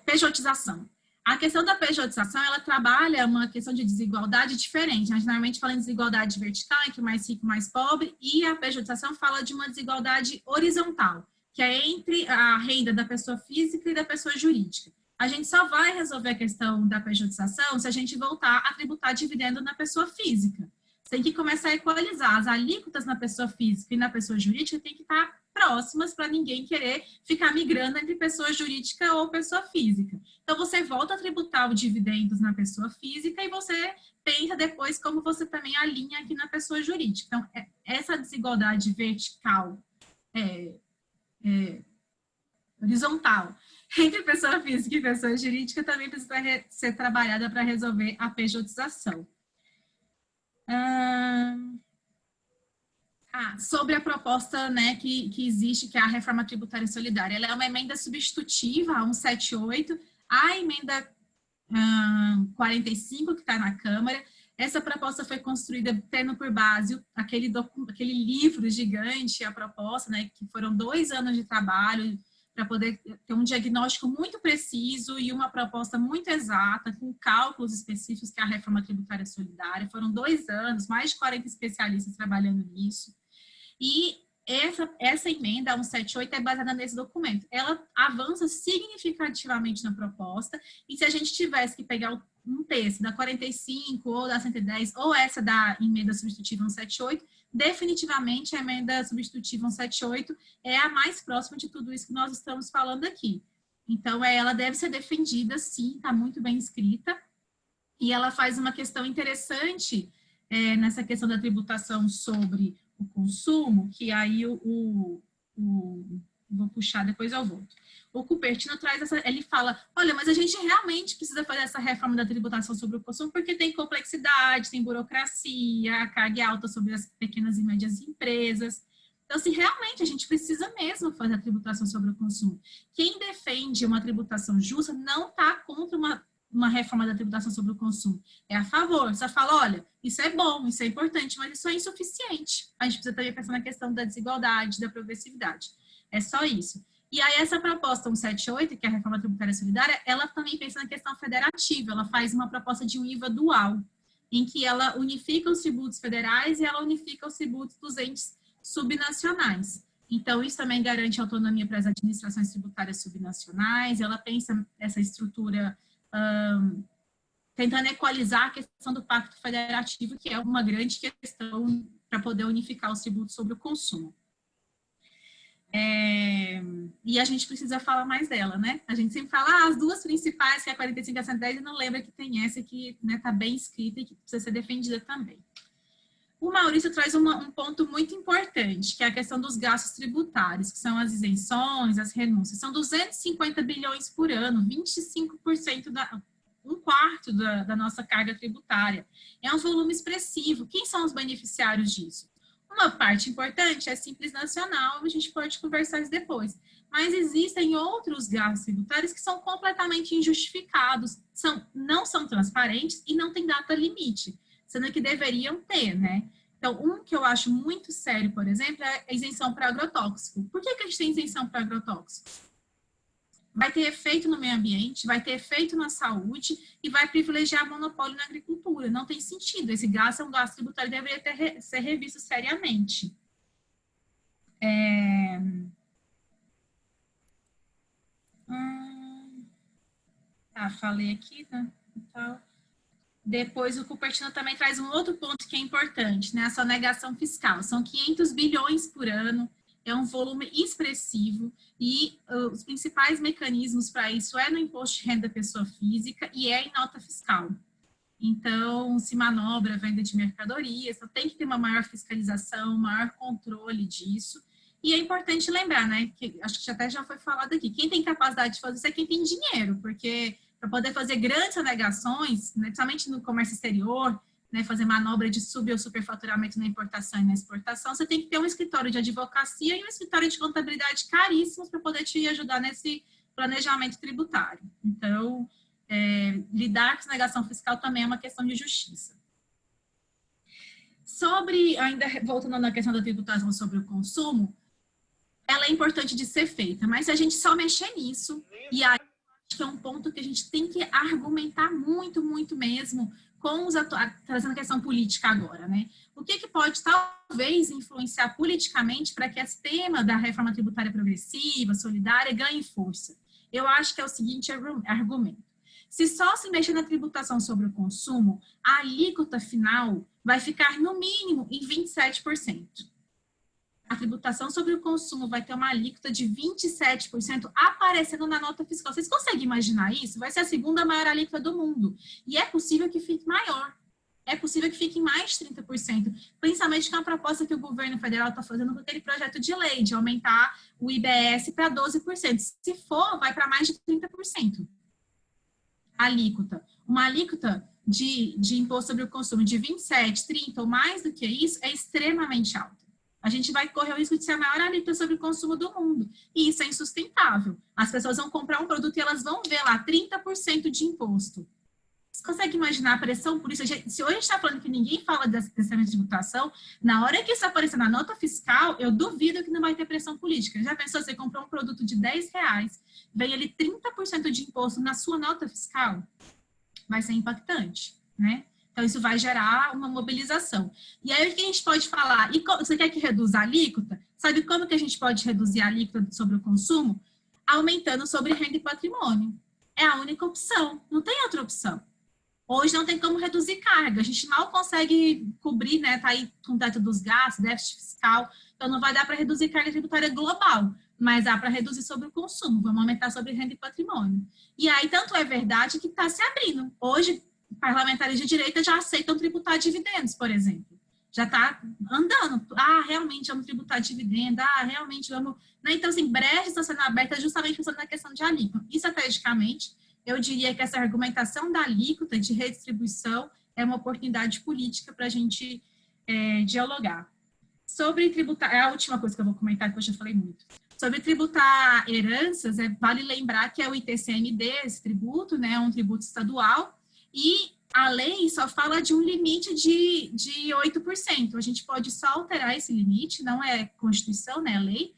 Pejotização. A questão da pejotização, ela trabalha uma questão de desigualdade diferente. Nós normalmente falamos de desigualdade vertical, entre o mais rico e o mais pobre, e a pejotização fala de uma desigualdade horizontal, que é entre a renda da pessoa física e da pessoa jurídica. A gente só vai resolver a questão da pejotização se a gente voltar a tributar dividendo na pessoa física. Tem que começar a equalizar. As alíquotas na pessoa física e na pessoa jurídica tem que estar próximas para ninguém querer ficar migrando entre pessoa jurídica ou pessoa física. Então, você volta a tributar os dividendos na pessoa física e você pensa depois como você também alinha aqui na pessoa jurídica. Então, essa desigualdade vertical, horizontal, entre pessoa física e pessoa jurídica também precisa ser trabalhada para resolver a pejotização. Sobre a proposta, né, que existe, que é a reforma tributária solidária. Ela é uma emenda substitutiva a 178, a emenda 45, que está na Câmara. Essa proposta foi construída tendo por base aquele livro gigante, a proposta, né, que foram 2 anos de trabalho para poder ter um diagnóstico muito preciso e uma proposta muito exata, com cálculos específicos, que é a reforma tributária solidária. Foram 2 anos, mais de 40 especialistas trabalhando nisso. E essa emenda 178 é baseada nesse documento. Ela avança significativamente na proposta, e se a gente tivesse que pegar um texto da 45 ou da 110, ou essa da emenda substitutiva 178, definitivamente a emenda substitutiva 178 é a mais próxima de tudo isso que nós estamos falando aqui. Então, ela deve ser defendida, sim, está muito bem escrita, e ela faz uma questão interessante nessa questão da tributação sobre o consumo, que aí vou puxar, depois eu volto. O Cupertino traz ele fala, olha, mas a gente realmente precisa fazer essa reforma da tributação sobre o consumo porque tem complexidade, tem burocracia, a carga é alta sobre as pequenas e médias empresas. Então, se realmente a gente precisa mesmo fazer a tributação sobre o consumo. Quem defende uma tributação justa não está contra uma reforma da tributação sobre o consumo. É a favor. Só fala, olha, isso é bom, isso é importante, mas isso é insuficiente. A gente precisa também pensar na questão da desigualdade, da progressividade. É só isso. E aí, essa proposta 178, que é a reforma tributária solidária, ela também pensa na questão federativa. Ela faz uma proposta de um IVA dual, em que ela unifica os tributos federais e ela unifica os tributos dos entes subnacionais. Então, isso também garante autonomia para as administrações tributárias subnacionais. Ela pensa essa estrutura tentando equalizar a questão do pacto federativo, que é uma grande questão para poder unificar os tributos sobre o consumo. E a gente precisa falar mais dela, né? A gente sempre fala, as 2 principais, que é a 45 e a 110, e não lembra que tem essa que está, né, bem escrita e que precisa ser defendida também. O Maurício traz um ponto muito importante, que é a questão dos gastos tributários, que são as isenções, as renúncias. São 250 bilhões por ano, 25%, um quarto da nossa carga tributária. É um volume expressivo. Quem são os beneficiários disso? Uma parte importante é Simples Nacional, a gente pode conversar isso depois. Mas existem outros gastos tributários que são completamente injustificados, não são transparentes e não têm data limite, sendo que deveriam ter, né? Então, um que eu acho muito sério, por exemplo, é a isenção para agrotóxico. Por que a gente tem isenção para agrotóxico? Vai ter efeito no meio ambiente, vai ter efeito na saúde e vai privilegiar monopólio na agricultura. Não tem sentido. Esse gasto é um gasto tributário que deveria ser revisto seriamente. Falei aqui, né? Então, depois o Cupertino também traz um outro ponto que é importante, né? A sonegação fiscal. São 500 bilhões por ano. É um volume expressivo e os principais mecanismos para isso é no imposto de renda da pessoa física e é em nota fiscal. Então, se manobra a venda de mercadorias, então tem que ter uma maior fiscalização, maior controle disso. E é importante lembrar, né, que acho que até já foi falado aqui, quem tem capacidade de fazer isso é quem tem dinheiro, porque para poder fazer grandes sonegações, né, principalmente no comércio exterior, né, fazer manobra de sub ou superfaturamento na importação e na exportação, você tem que ter um escritório de advocacia e um escritório de contabilidade caríssimos para poder te ajudar nesse planejamento tributário. Então, lidar com essa negação fiscal também é uma questão de justiça. Sobre, ainda voltando na questão da tributação sobre o consumo, ela é importante de ser feita, mas se a gente só mexer nisso, e aí acho que é um ponto que a gente tem que argumentar muito, muito mesmo, com os trazendo a questão política agora, né? O que pode, talvez, influenciar politicamente para que esse tema da reforma tributária progressiva, solidária, ganhe força? Eu acho que é o seguinte argumento. Se só se mexer na tributação sobre o consumo, a alíquota final vai ficar, no mínimo, em 27%. A tributação sobre o consumo vai ter uma alíquota de 27% aparecendo na nota fiscal. Vocês conseguem imaginar isso? Vai ser a segunda maior alíquota do mundo. E é possível que fique maior. É possível que fique em mais de 30%, principalmente com a proposta que o governo federal está fazendo com aquele projeto de lei, de aumentar o IBS para 12%. Se for, vai para mais de 30%. Alíquota. Uma alíquota de imposto sobre o consumo de 27%, 30% ou mais do que isso é extremamente alta. A gente vai correr o risco de ser a maior alíquota sobre o consumo do mundo. E isso é insustentável. As pessoas vão comprar um produto e elas vão ver lá 30% de imposto. Você consegue imaginar a pressão por isso? Se hoje a gente está falando que ninguém fala dessa questão de tributação, na hora que isso aparecer na nota fiscal, eu duvido que não vai ter pressão política. Já pensou, você comprou um produto de R$10, vem ele 30% de imposto na sua nota fiscal? Vai ser impactante, né? Então, isso vai gerar uma mobilização. E aí, o que a gente pode falar? E você quer que reduza a alíquota? Sabe como que a gente pode reduzir a alíquota sobre o consumo? Aumentando sobre renda e patrimônio. É a única opção. Não tem outra opção. Hoje não tem como reduzir carga. A gente mal consegue cobrir, né? Está aí com o teto dos gastos, déficit fiscal. Então, não vai dar para reduzir carga tributária global. Mas dá para reduzir sobre o consumo. Vamos aumentar sobre renda e patrimônio. E aí, tanto é verdade que está se abrindo. Hoje, parlamentares de direita já aceitam tributar dividendos, por exemplo. Já está andando. Realmente vamos tributar dividendo. Realmente vamos... Então, assim, brechas estão sendo abertas justamente pensando na questão de alíquota. Estrategicamente, eu diria que essa argumentação da alíquota de redistribuição é uma oportunidade política para a gente dialogar. Sobre tributar... É a última coisa que eu vou comentar, que eu já falei muito. Sobre tributar heranças, vale lembrar que é o ITCMD, esse tributo, né? É um tributo estadual. E a lei só fala de um limite de 8%. A gente pode só alterar esse limite, não é Constituição, né, é lei.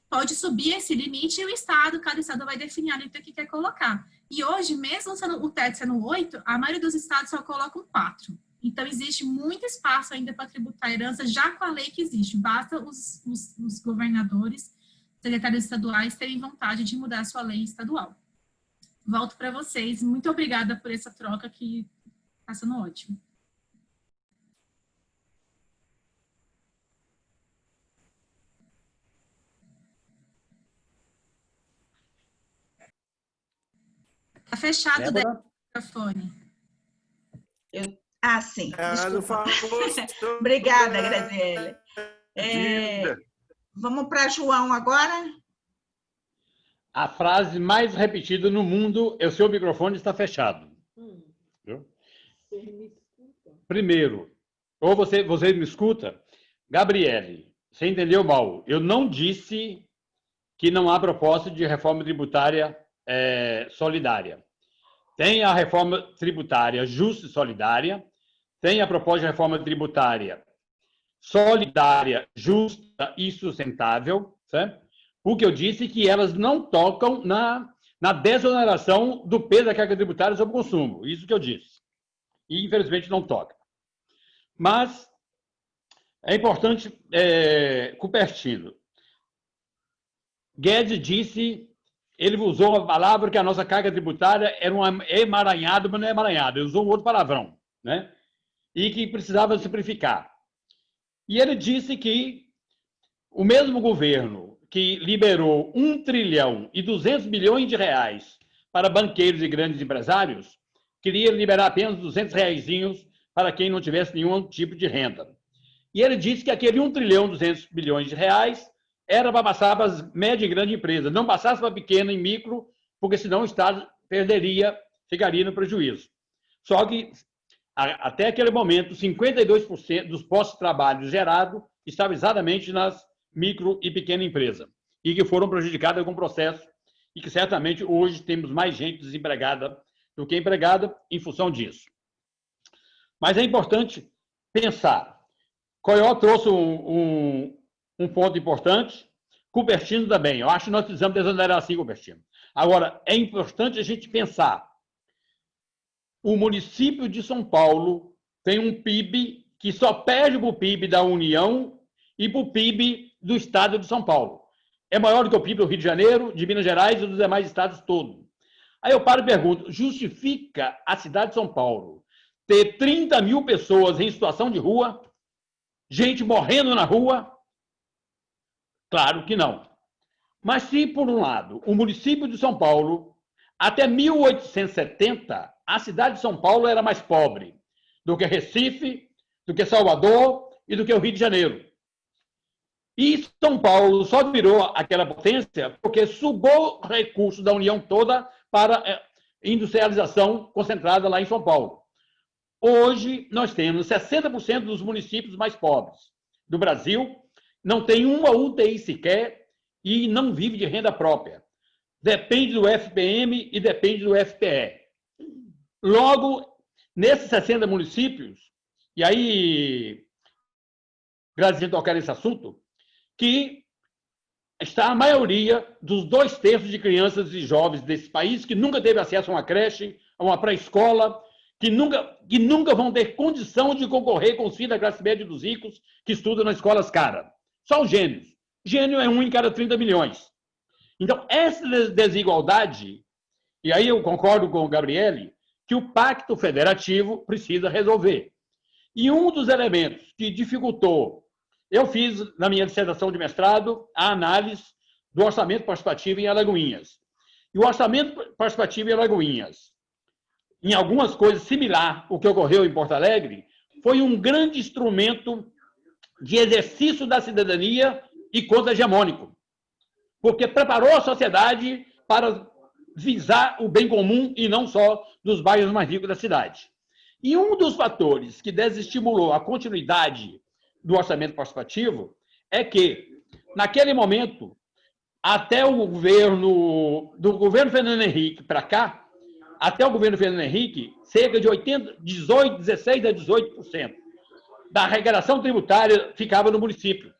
Pode subir esse limite e o Estado, cada Estado vai definir a letra que quer colocar. E hoje, mesmo o teto sendo 8%, a maioria dos Estados só colocam 4%. Então, existe muito espaço ainda para tributar herança, já com a lei que existe. Basta os governadores, secretários estaduais terem vontade de mudar a sua lei estadual. Volto para vocês. Muito obrigada por essa troca que está sendo ótimo. Está fechado o microfone. Sim. Obrigada, Graziele. Vamos para João agora. A frase mais repetida no mundo é: o seu microfone está fechado. Primeiro, ou você me escuta? Gabriele, você entendeu mal. Eu não disse que não há proposta de reforma tributária solidária. Tem a reforma tributária justa e solidária, tem a proposta de reforma tributária solidária, justa e sustentável, certo? O que eu disse é que elas não tocam na desoneração do peso da carga tributária sobre o consumo. Isso que eu disse. E, infelizmente, não toca. Mas é importante, Cupertino. Guedes disse, ele usou a palavra que a nossa carga tributária era um emaranhado, mas não é emaranhado. Ele usou um outro palavrão, né? E que precisava simplificar. E ele disse que o mesmo governo que liberou 1.200 bilhões de reais para banqueiros e grandes empresários, queria liberar apenas 200 reaisinhos para quem não tivesse nenhum tipo de renda. E ele disse que aquele 1.200 bilhões de reais era para passar para as médias e grandes empresas, não passasse para pequena e micro, porque senão o Estado ficaria no prejuízo. Só que até aquele momento, 52% dos postos de trabalho gerados estavam exatamente nas micro e pequena empresa, e que foram prejudicadas com o processo, e que certamente hoje temos mais gente desempregada do que empregada em função disso. Mas é importante pensar. Coió trouxe um ponto importante, Cupertino também. Eu acho que nós precisamos desonerar assim, Cupertino. Agora, é importante a gente pensar. O município de São Paulo tem um PIB que só perde para o PIB da União e para o PIB do estado de São Paulo. É maior do que o PIB do Rio de Janeiro, de Minas Gerais e dos demais estados todos. Aí eu paro e pergunto, justifica a cidade de São Paulo ter 30 mil pessoas em situação de rua, gente morrendo na rua? Claro que não. Mas se, por um lado, o município de São Paulo, até 1870, a cidade de São Paulo era mais pobre do que Recife, do que Salvador e do que o Rio de Janeiro. E São Paulo só virou aquela potência porque sugou recursos da União toda para industrialização concentrada lá em São Paulo. Hoje, nós temos 60% dos municípios mais pobres do Brasil, não tem uma UTI sequer e não vive de renda própria. Depende do FPM e depende do FPE. Logo, nesses 60 municípios, e aí, Graziano tocar nesse assunto, que está a maioria dos 2/3 de crianças e jovens desse país que nunca teve acesso a uma creche, a uma pré-escola, que nunca vão ter condição de concorrer com os filhos da classe média dos ricos que estudam nas escolas caras. Só os gênios. Gênio é 1 em cada 30 milhões. Então, essa desigualdade, e aí eu concordo com o Gabriele, que o Pacto Federativo precisa resolver. E um dos elementos que dificultou, eu fiz na minha dissertação de mestrado a análise do orçamento participativo em Alagoinhas. E o orçamento participativo em Alagoinhas, em algumas coisas similar ao que ocorreu em Porto Alegre, foi um grande instrumento de exercício da cidadania e contra-hegemônico, porque preparou a sociedade para visar o bem comum e não só dos bairros mais ricos da cidade. E um dos fatores que desestimulou a continuidade do orçamento participativo é que, naquele momento, até o governo, do governo Fernando Henrique para cá, até o governo Fernando Henrique, cerca de 16 a 18% da arrecadação tributária ficava no município.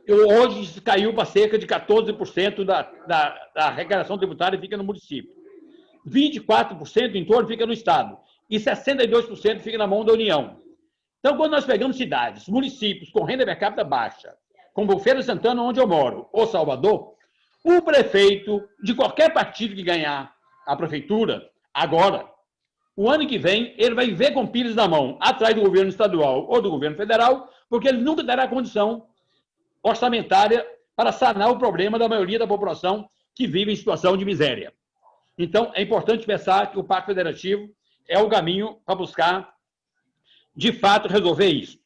Hoje isso caiu para cerca de 14% da arrecadação tributária fica no município. 24% em torno fica no Estado. E 62% fica na mão da União. Então, quando nós pegamos cidades, municípios com renda per capita baixa, como Feira de Santana, onde eu moro, ou Salvador, o prefeito de qualquer partido que ganhar a prefeitura, agora, o ano que vem, ele vai ver com pilhas na mão, atrás do governo estadual ou do governo federal, porque ele nunca terá condição orçamentária para sanar o problema da maioria da população que vive em situação de miséria. Então, é importante pensar que o Pacto Federativo é o caminho para buscar, de fato, resolver isso.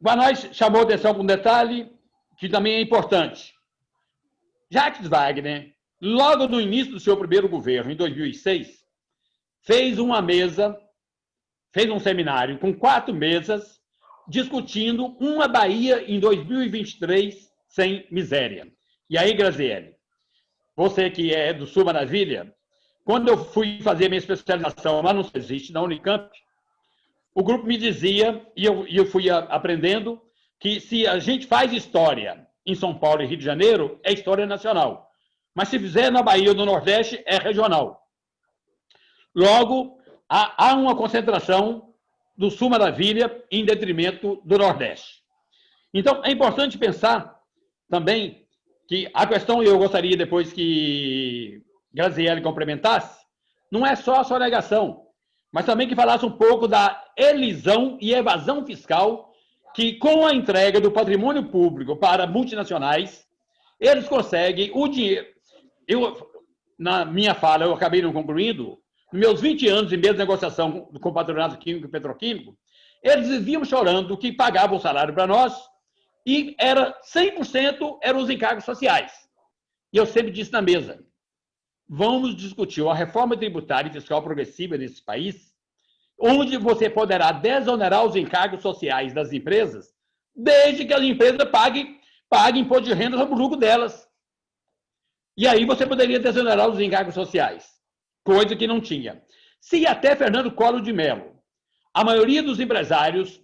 Guanais chamou atenção para um detalhe que também é importante. Jacques Wagner, logo no início do seu primeiro governo, em 2006, fez um seminário com 4 mesas, discutindo uma Bahia em 2023 sem miséria. E aí, Graziele, você que é do Sul Maravilha, quando eu fui fazer minha especialização lá no CESIST, na Unicamp, o grupo me dizia, e eu fui aprendendo, que se a gente faz história em São Paulo e Rio de Janeiro, é história nacional. Mas se fizer na Bahia ou no Nordeste, é regional. Logo, há uma concentração do Sul Maravilha em detrimento do Nordeste. Então, é importante pensar também que a questão, eu gostaria depois que Graziele complementasse, não é só a sonegação, mas também que falasse um pouco da elisão e evasão fiscal que, com a entrega do patrimônio público para multinacionais, eles conseguem o dinheiro. Na minha fala, eu acabei não concluindo, nos meus 20 anos em meio de negociação com o patronato químico e petroquímico, eles viviam chorando que pagavam o salário para nós e 100% eram os encargos sociais. E eu sempre disse na mesa, vamos discutir uma reforma tributária e fiscal progressiva nesse país, onde você poderá desonerar os encargos sociais das empresas, desde que as empresas paguem imposto de renda sobre o lucro delas. E aí você poderia desonerar os encargos sociais, coisa que não tinha. Se até Fernando Collor de Mello, a maioria dos empresários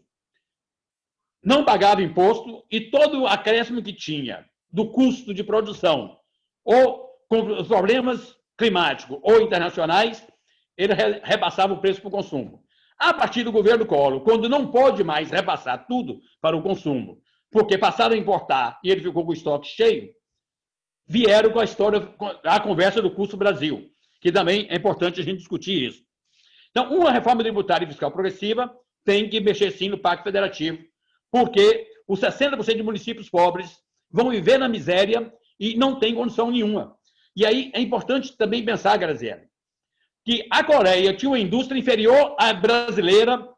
não pagava imposto e todo o acréscimo que tinha do custo de produção ou com os problemas climáticos ou internacionais, ele repassava o preço para o consumo. A partir do governo Collor, quando não pôde mais repassar tudo para o consumo, porque passaram a importar e ele ficou com o estoque cheio, vieram com a conversa do custo Brasil, que também é importante a gente discutir isso. Então, uma reforma tributária e fiscal progressiva tem que mexer sim no Pacto Federativo, porque os 60% de municípios pobres vão viver na miséria e não tem condição nenhuma. E aí é importante também pensar, Graziele, que a Coreia tinha uma indústria inferior à brasileira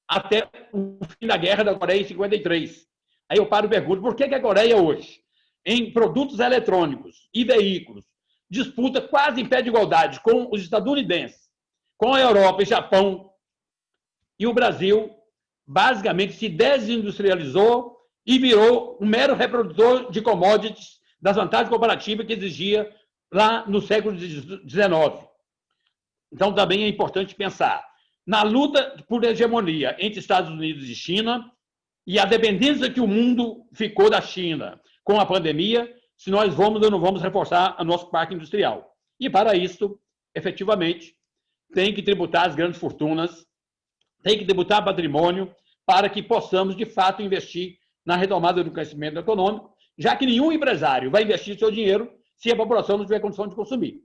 até o fim da Guerra da Coreia em 53. Aí eu paro e pergunto, por que a Coreia hoje, em produtos eletrônicos e veículos, disputa quase em pé de igualdade com os estadunidenses, com a Europa e Japão, e o Brasil basicamente se desindustrializou e virou um mero reprodutor de commodities das vantagens comparativas que exigia lá no século XIX. Então, também é importante pensar na luta por hegemonia entre Estados Unidos e China e a dependência que o mundo ficou da China com a pandemia, se nós vamos ou não vamos reforçar o nosso parque industrial. E, para isso, efetivamente, tem que tributar as grandes fortunas, tem que tributar patrimônio para que possamos, de fato, investir na retomada do crescimento econômico, já que nenhum empresário vai investir seu dinheiro se a população não tiver condição de consumir.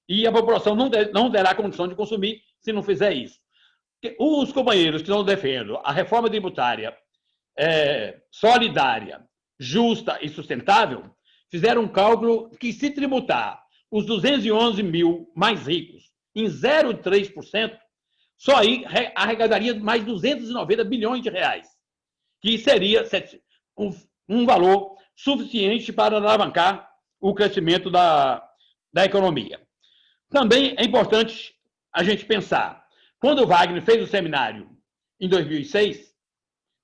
E a população não terá condição de consumir se não fizer isso. Os companheiros que não defendem a reforma tributária solidária, justa e sustentável, fizeram um cálculo que, se tributar os 211 mil mais ricos em 0,3%, só aí arrecadaria mais 290 bilhões de reais, que seria um valor suficiente para alavancar o crescimento da economia. Também é importante a gente pensar, quando o Wagner fez o seminário em 2006,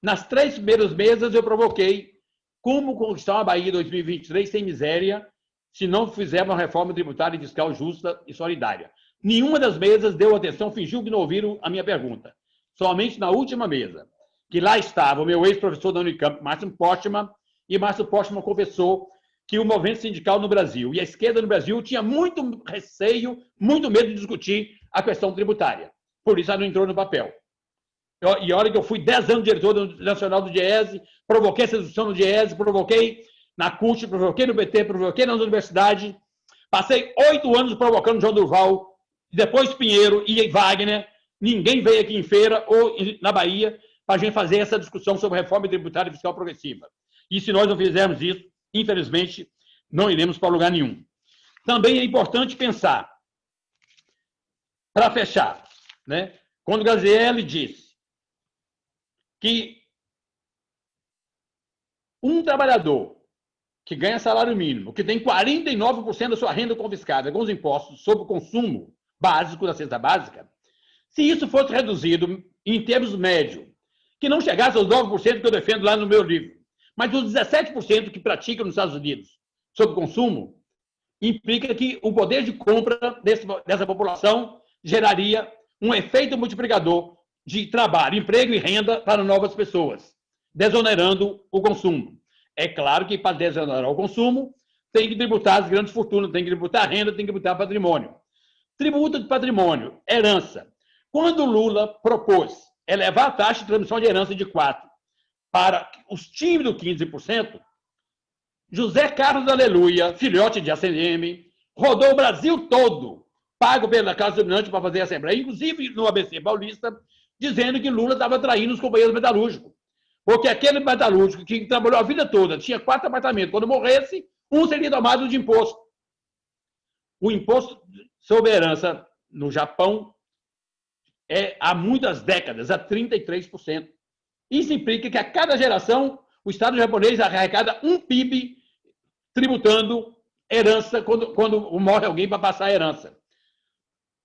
nas 3 primeiras mesas eu provoquei como conquistar uma Bahia 2023 sem miséria se não fizermos uma reforma tributária e fiscal justa e solidária. Nenhuma das mesas deu atenção, fingiu que não ouviram a minha pergunta. Somente na última mesa, que lá estava o meu ex-professor da Unicamp, Márcio Postman, e Márcio Postman confessou que o movimento sindical no Brasil e a esquerda no Brasil tinha muito receio, muito medo de discutir a questão tributária. Por isso, ela não entrou no papel. E olha que eu fui 10 anos diretor nacional do DIEESE, provoquei essa discussão no DIEESE, provoquei na CUT, provoquei no PT, provoquei nas universidades, passei 8 anos provocando João Durval, depois Pinheiro e Wagner, ninguém veio aqui em Feira ou na Bahia para a gente fazer essa discussão sobre reforma tributária e fiscal progressiva. E se nós não fizermos isso, infelizmente, não iremos para lugar nenhum. Também é importante pensar, para fechar, né, quando Graziele disse que um trabalhador que ganha salário mínimo, que tem 49% da sua renda confiscada com os impostos sobre o consumo básico da cesta básica, se isso fosse reduzido em termos médios, que não chegasse aos 9% que eu defendo lá no meu livro, mas os 17% que praticam nos Estados Unidos sobre consumo, implica que o poder de compra dessa população geraria um efeito multiplicador de trabalho, emprego e renda para novas pessoas, desonerando o consumo. É claro que, para desonerar o consumo, tem que tributar as grandes fortunas, tem que tributar a renda, tem que tributar patrimônio. Tributo de patrimônio, herança. Quando Lula propôs elevar a taxa de transmissão de herança de 4% para os tímidos 15%, José Carlos Aleluia, filhote de ACM, rodou o Brasil todo, pago pela Casa Dominante para fazer a Assembleia, inclusive no ABC Paulista, dizendo que Lula estava traindo os companheiros metalúrgicos. Porque aquele metalúrgico que trabalhou a vida toda, tinha 4 apartamentos, quando morresse, um seria tomado de imposto. O imposto sobre herança no Japão é há muitas décadas, há 33%. Isso implica que a cada geração o Estado japonês arrecada um PIB tributando herança quando morre alguém para passar a herança.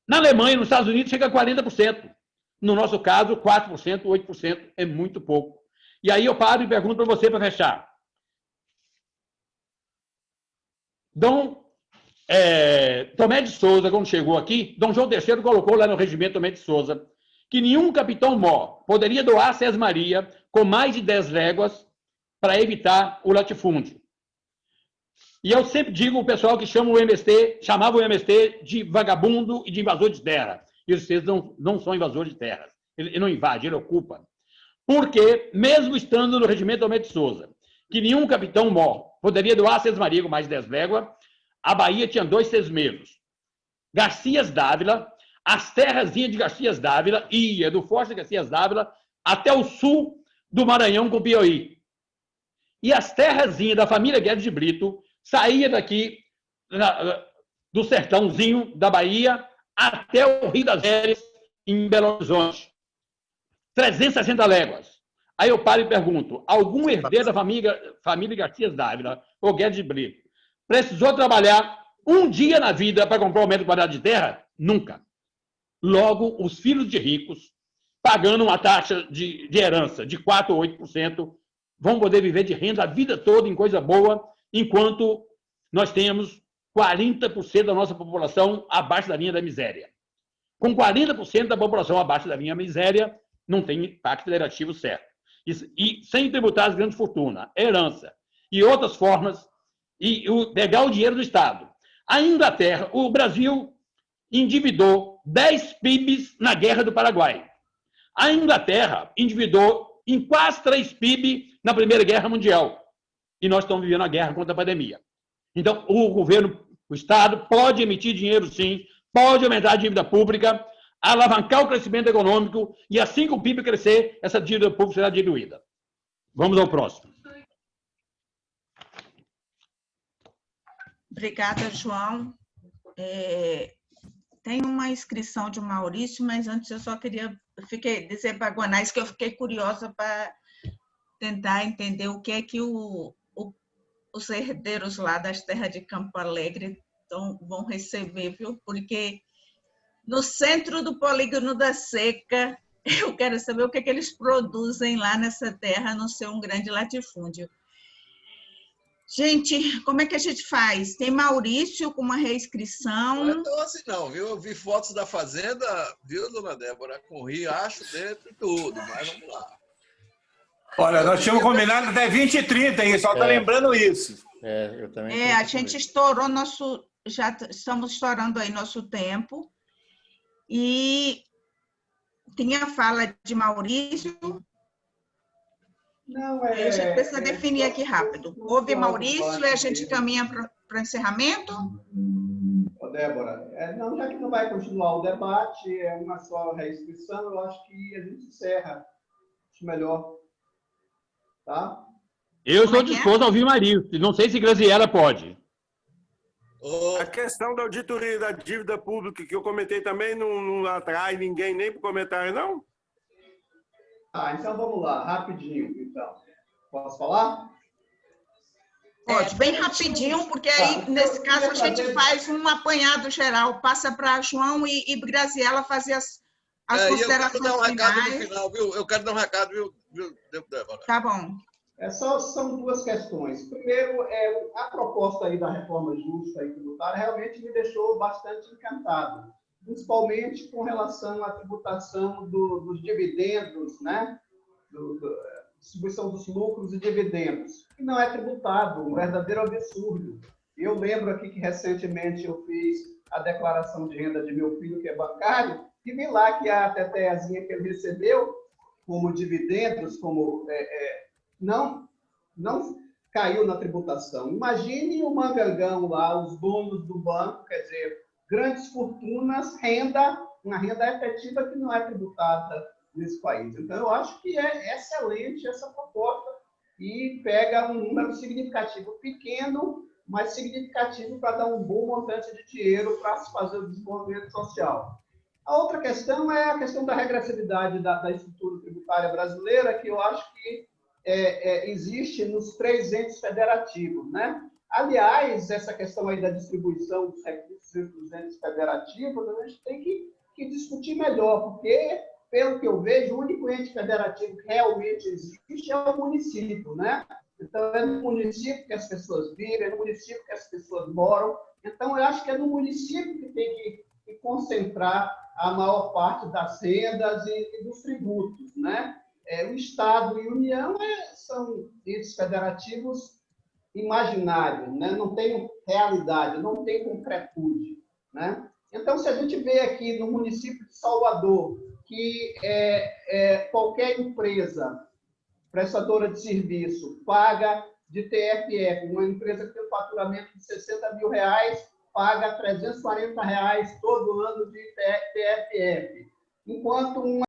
Na Alemanha, nos Estados Unidos, chega a 40%. No nosso caso, 4%, 8% é muito pouco. E aí eu paro e pergunto para você, para fechar. Tomé de Souza, quando chegou aqui, Dom João III colocou lá no regimento Tomé de Souza que nenhum capitão-mor poderia doar sesmaria com mais de 10 léguas para evitar o latifúndio. E eu sempre digo o pessoal que chamava o MST de vagabundo e de invasor de terra. E vocês não são invasores de terras. Ele não invade, ele ocupa. Porque, mesmo estando no regimento Tomé de Souza, que nenhum capitão-mor poderia doar sesmaria com mais de 10 léguas, a Bahia tinha 2 sesmeiros. Garcias Dávila, as terrazinhas de Garcias Dávila ia do Forte de Garcias Dávila até o sul do Maranhão com Piauí. E as terrazinhas da família Guedes de Brito saía daqui do sertãozinho da Bahia até o Rio das Velhas, em Belo Horizonte. 360 léguas. Aí eu paro e pergunto, algum herdeiro da família Garcias Dávila ou Guedes de Brito precisou trabalhar um dia na vida para comprar um metro quadrado de terra? Nunca. Logo, os filhos de ricos, pagando uma taxa de herança de 4% ou 8%, vão poder viver de renda a vida toda em coisa boa, enquanto nós temos 40% da nossa população abaixo da linha da miséria. Com 40% da população abaixo da linha da miséria, não tem impacto federativo certo. E sem tributar as grandes fortunas, herança e outras formas, e pegar o dinheiro do Estado. A Inglaterra, o Brasil endividou 10 PIBs na Guerra do Paraguai. A Inglaterra endividou em quase 3 PIB na Primeira Guerra Mundial. E nós estamos vivendo a guerra contra a pandemia. Então, o governo, o Estado, pode emitir dinheiro, sim, pode aumentar a dívida pública, alavancar o crescimento econômico, e assim que o PIB crescer, essa dívida pública será diluída. Vamos ao próximo. Obrigada, João. Tem uma inscrição de Maurício, mas antes eu só queria dizer para a Guanais que eu fiquei curiosa para tentar entender o que é que os herdeiros lá das terras de Campo Alegre vão receber, viu? Porque no centro do polígono da Seca, eu quero saber o que é que eles produzem lá nessa terra, a não ser um grande latifúndio. Gente, como é que a gente faz? Tem Maurício com uma reinscrição. Não é tão assim não, viu? Eu vi fotos da fazenda, viu, dona Débora? Com riacho dentro e tudo, mas vamos lá. Olha, nós tínhamos combinado até 20h30, hein? Só está lembrando isso. Eu também. A gente estourou já estamos estourando aí nosso tempo. E tinha a fala de Maurício. Não, a gente precisa definir aqui rápido. Houve Maurício e a gente caminha para o encerramento? Débora, não, já que não vai continuar o debate, é uma só reinscrição, eu acho que a gente encerra. Acho melhor. Tá? Eu estou disposto a ouvir Marinho. Não sei se Graziella pode. A questão da auditoria da dívida pública, que eu comentei também, não atrai ninguém nem para comentário, não? Então vamos lá, rapidinho, então. Posso falar? Pode, bem rapidinho, porque aí, nesse caso, a gente faz um apanhado geral, passa para João e Graziella fazer as considerações finais. Eu quero dar um recado, viu, Débora? Tá bom. São duas questões. Primeiro, a proposta aí da reforma justa e tributária realmente me deixou bastante encantado, principalmente com relação à tributação dos dividendos, né? Distribuição dos lucros e dividendos, que não é tributado, um verdadeiro absurdo. Eu lembro aqui que recentemente eu fiz a declaração de renda de meu filho, que é bancário, e vi lá que a teteazinha que ele recebeu como dividendos, não caiu na tributação. Imagine o mangangão lá, os donos do banco, quer dizer, grandes fortunas, uma renda efetiva que não é tributada nesse país. Então, eu acho que é excelente essa proposta e pega um número significativo, pequeno, mas significativo para dar um bom montante de dinheiro para se fazer o desenvolvimento social. A outra questão é a questão da regressividade da estrutura tributária brasileira, que eu acho que existe nos 3 entes federativos, né? Aliás, essa questão aí da distribuição dos recursos entre os entes federativos, a gente tem que discutir melhor, porque, pelo que eu vejo, o único ente federativo que realmente existe é o município, né? Então, é no município que as pessoas vivem, é no município que as pessoas moram. Então, eu acho que é no município que tem que concentrar a maior parte das rendas e dos tributos, né? O Estado e a União são entes federativos imaginários, né? Não tem realidade, não tem concretude, né? Então, se a gente vê aqui no município de Salvador que qualquer empresa prestadora de serviço paga de TFF, uma empresa que tem um faturamento de R$60 mil, paga R$340 todo ano de TFF, enquanto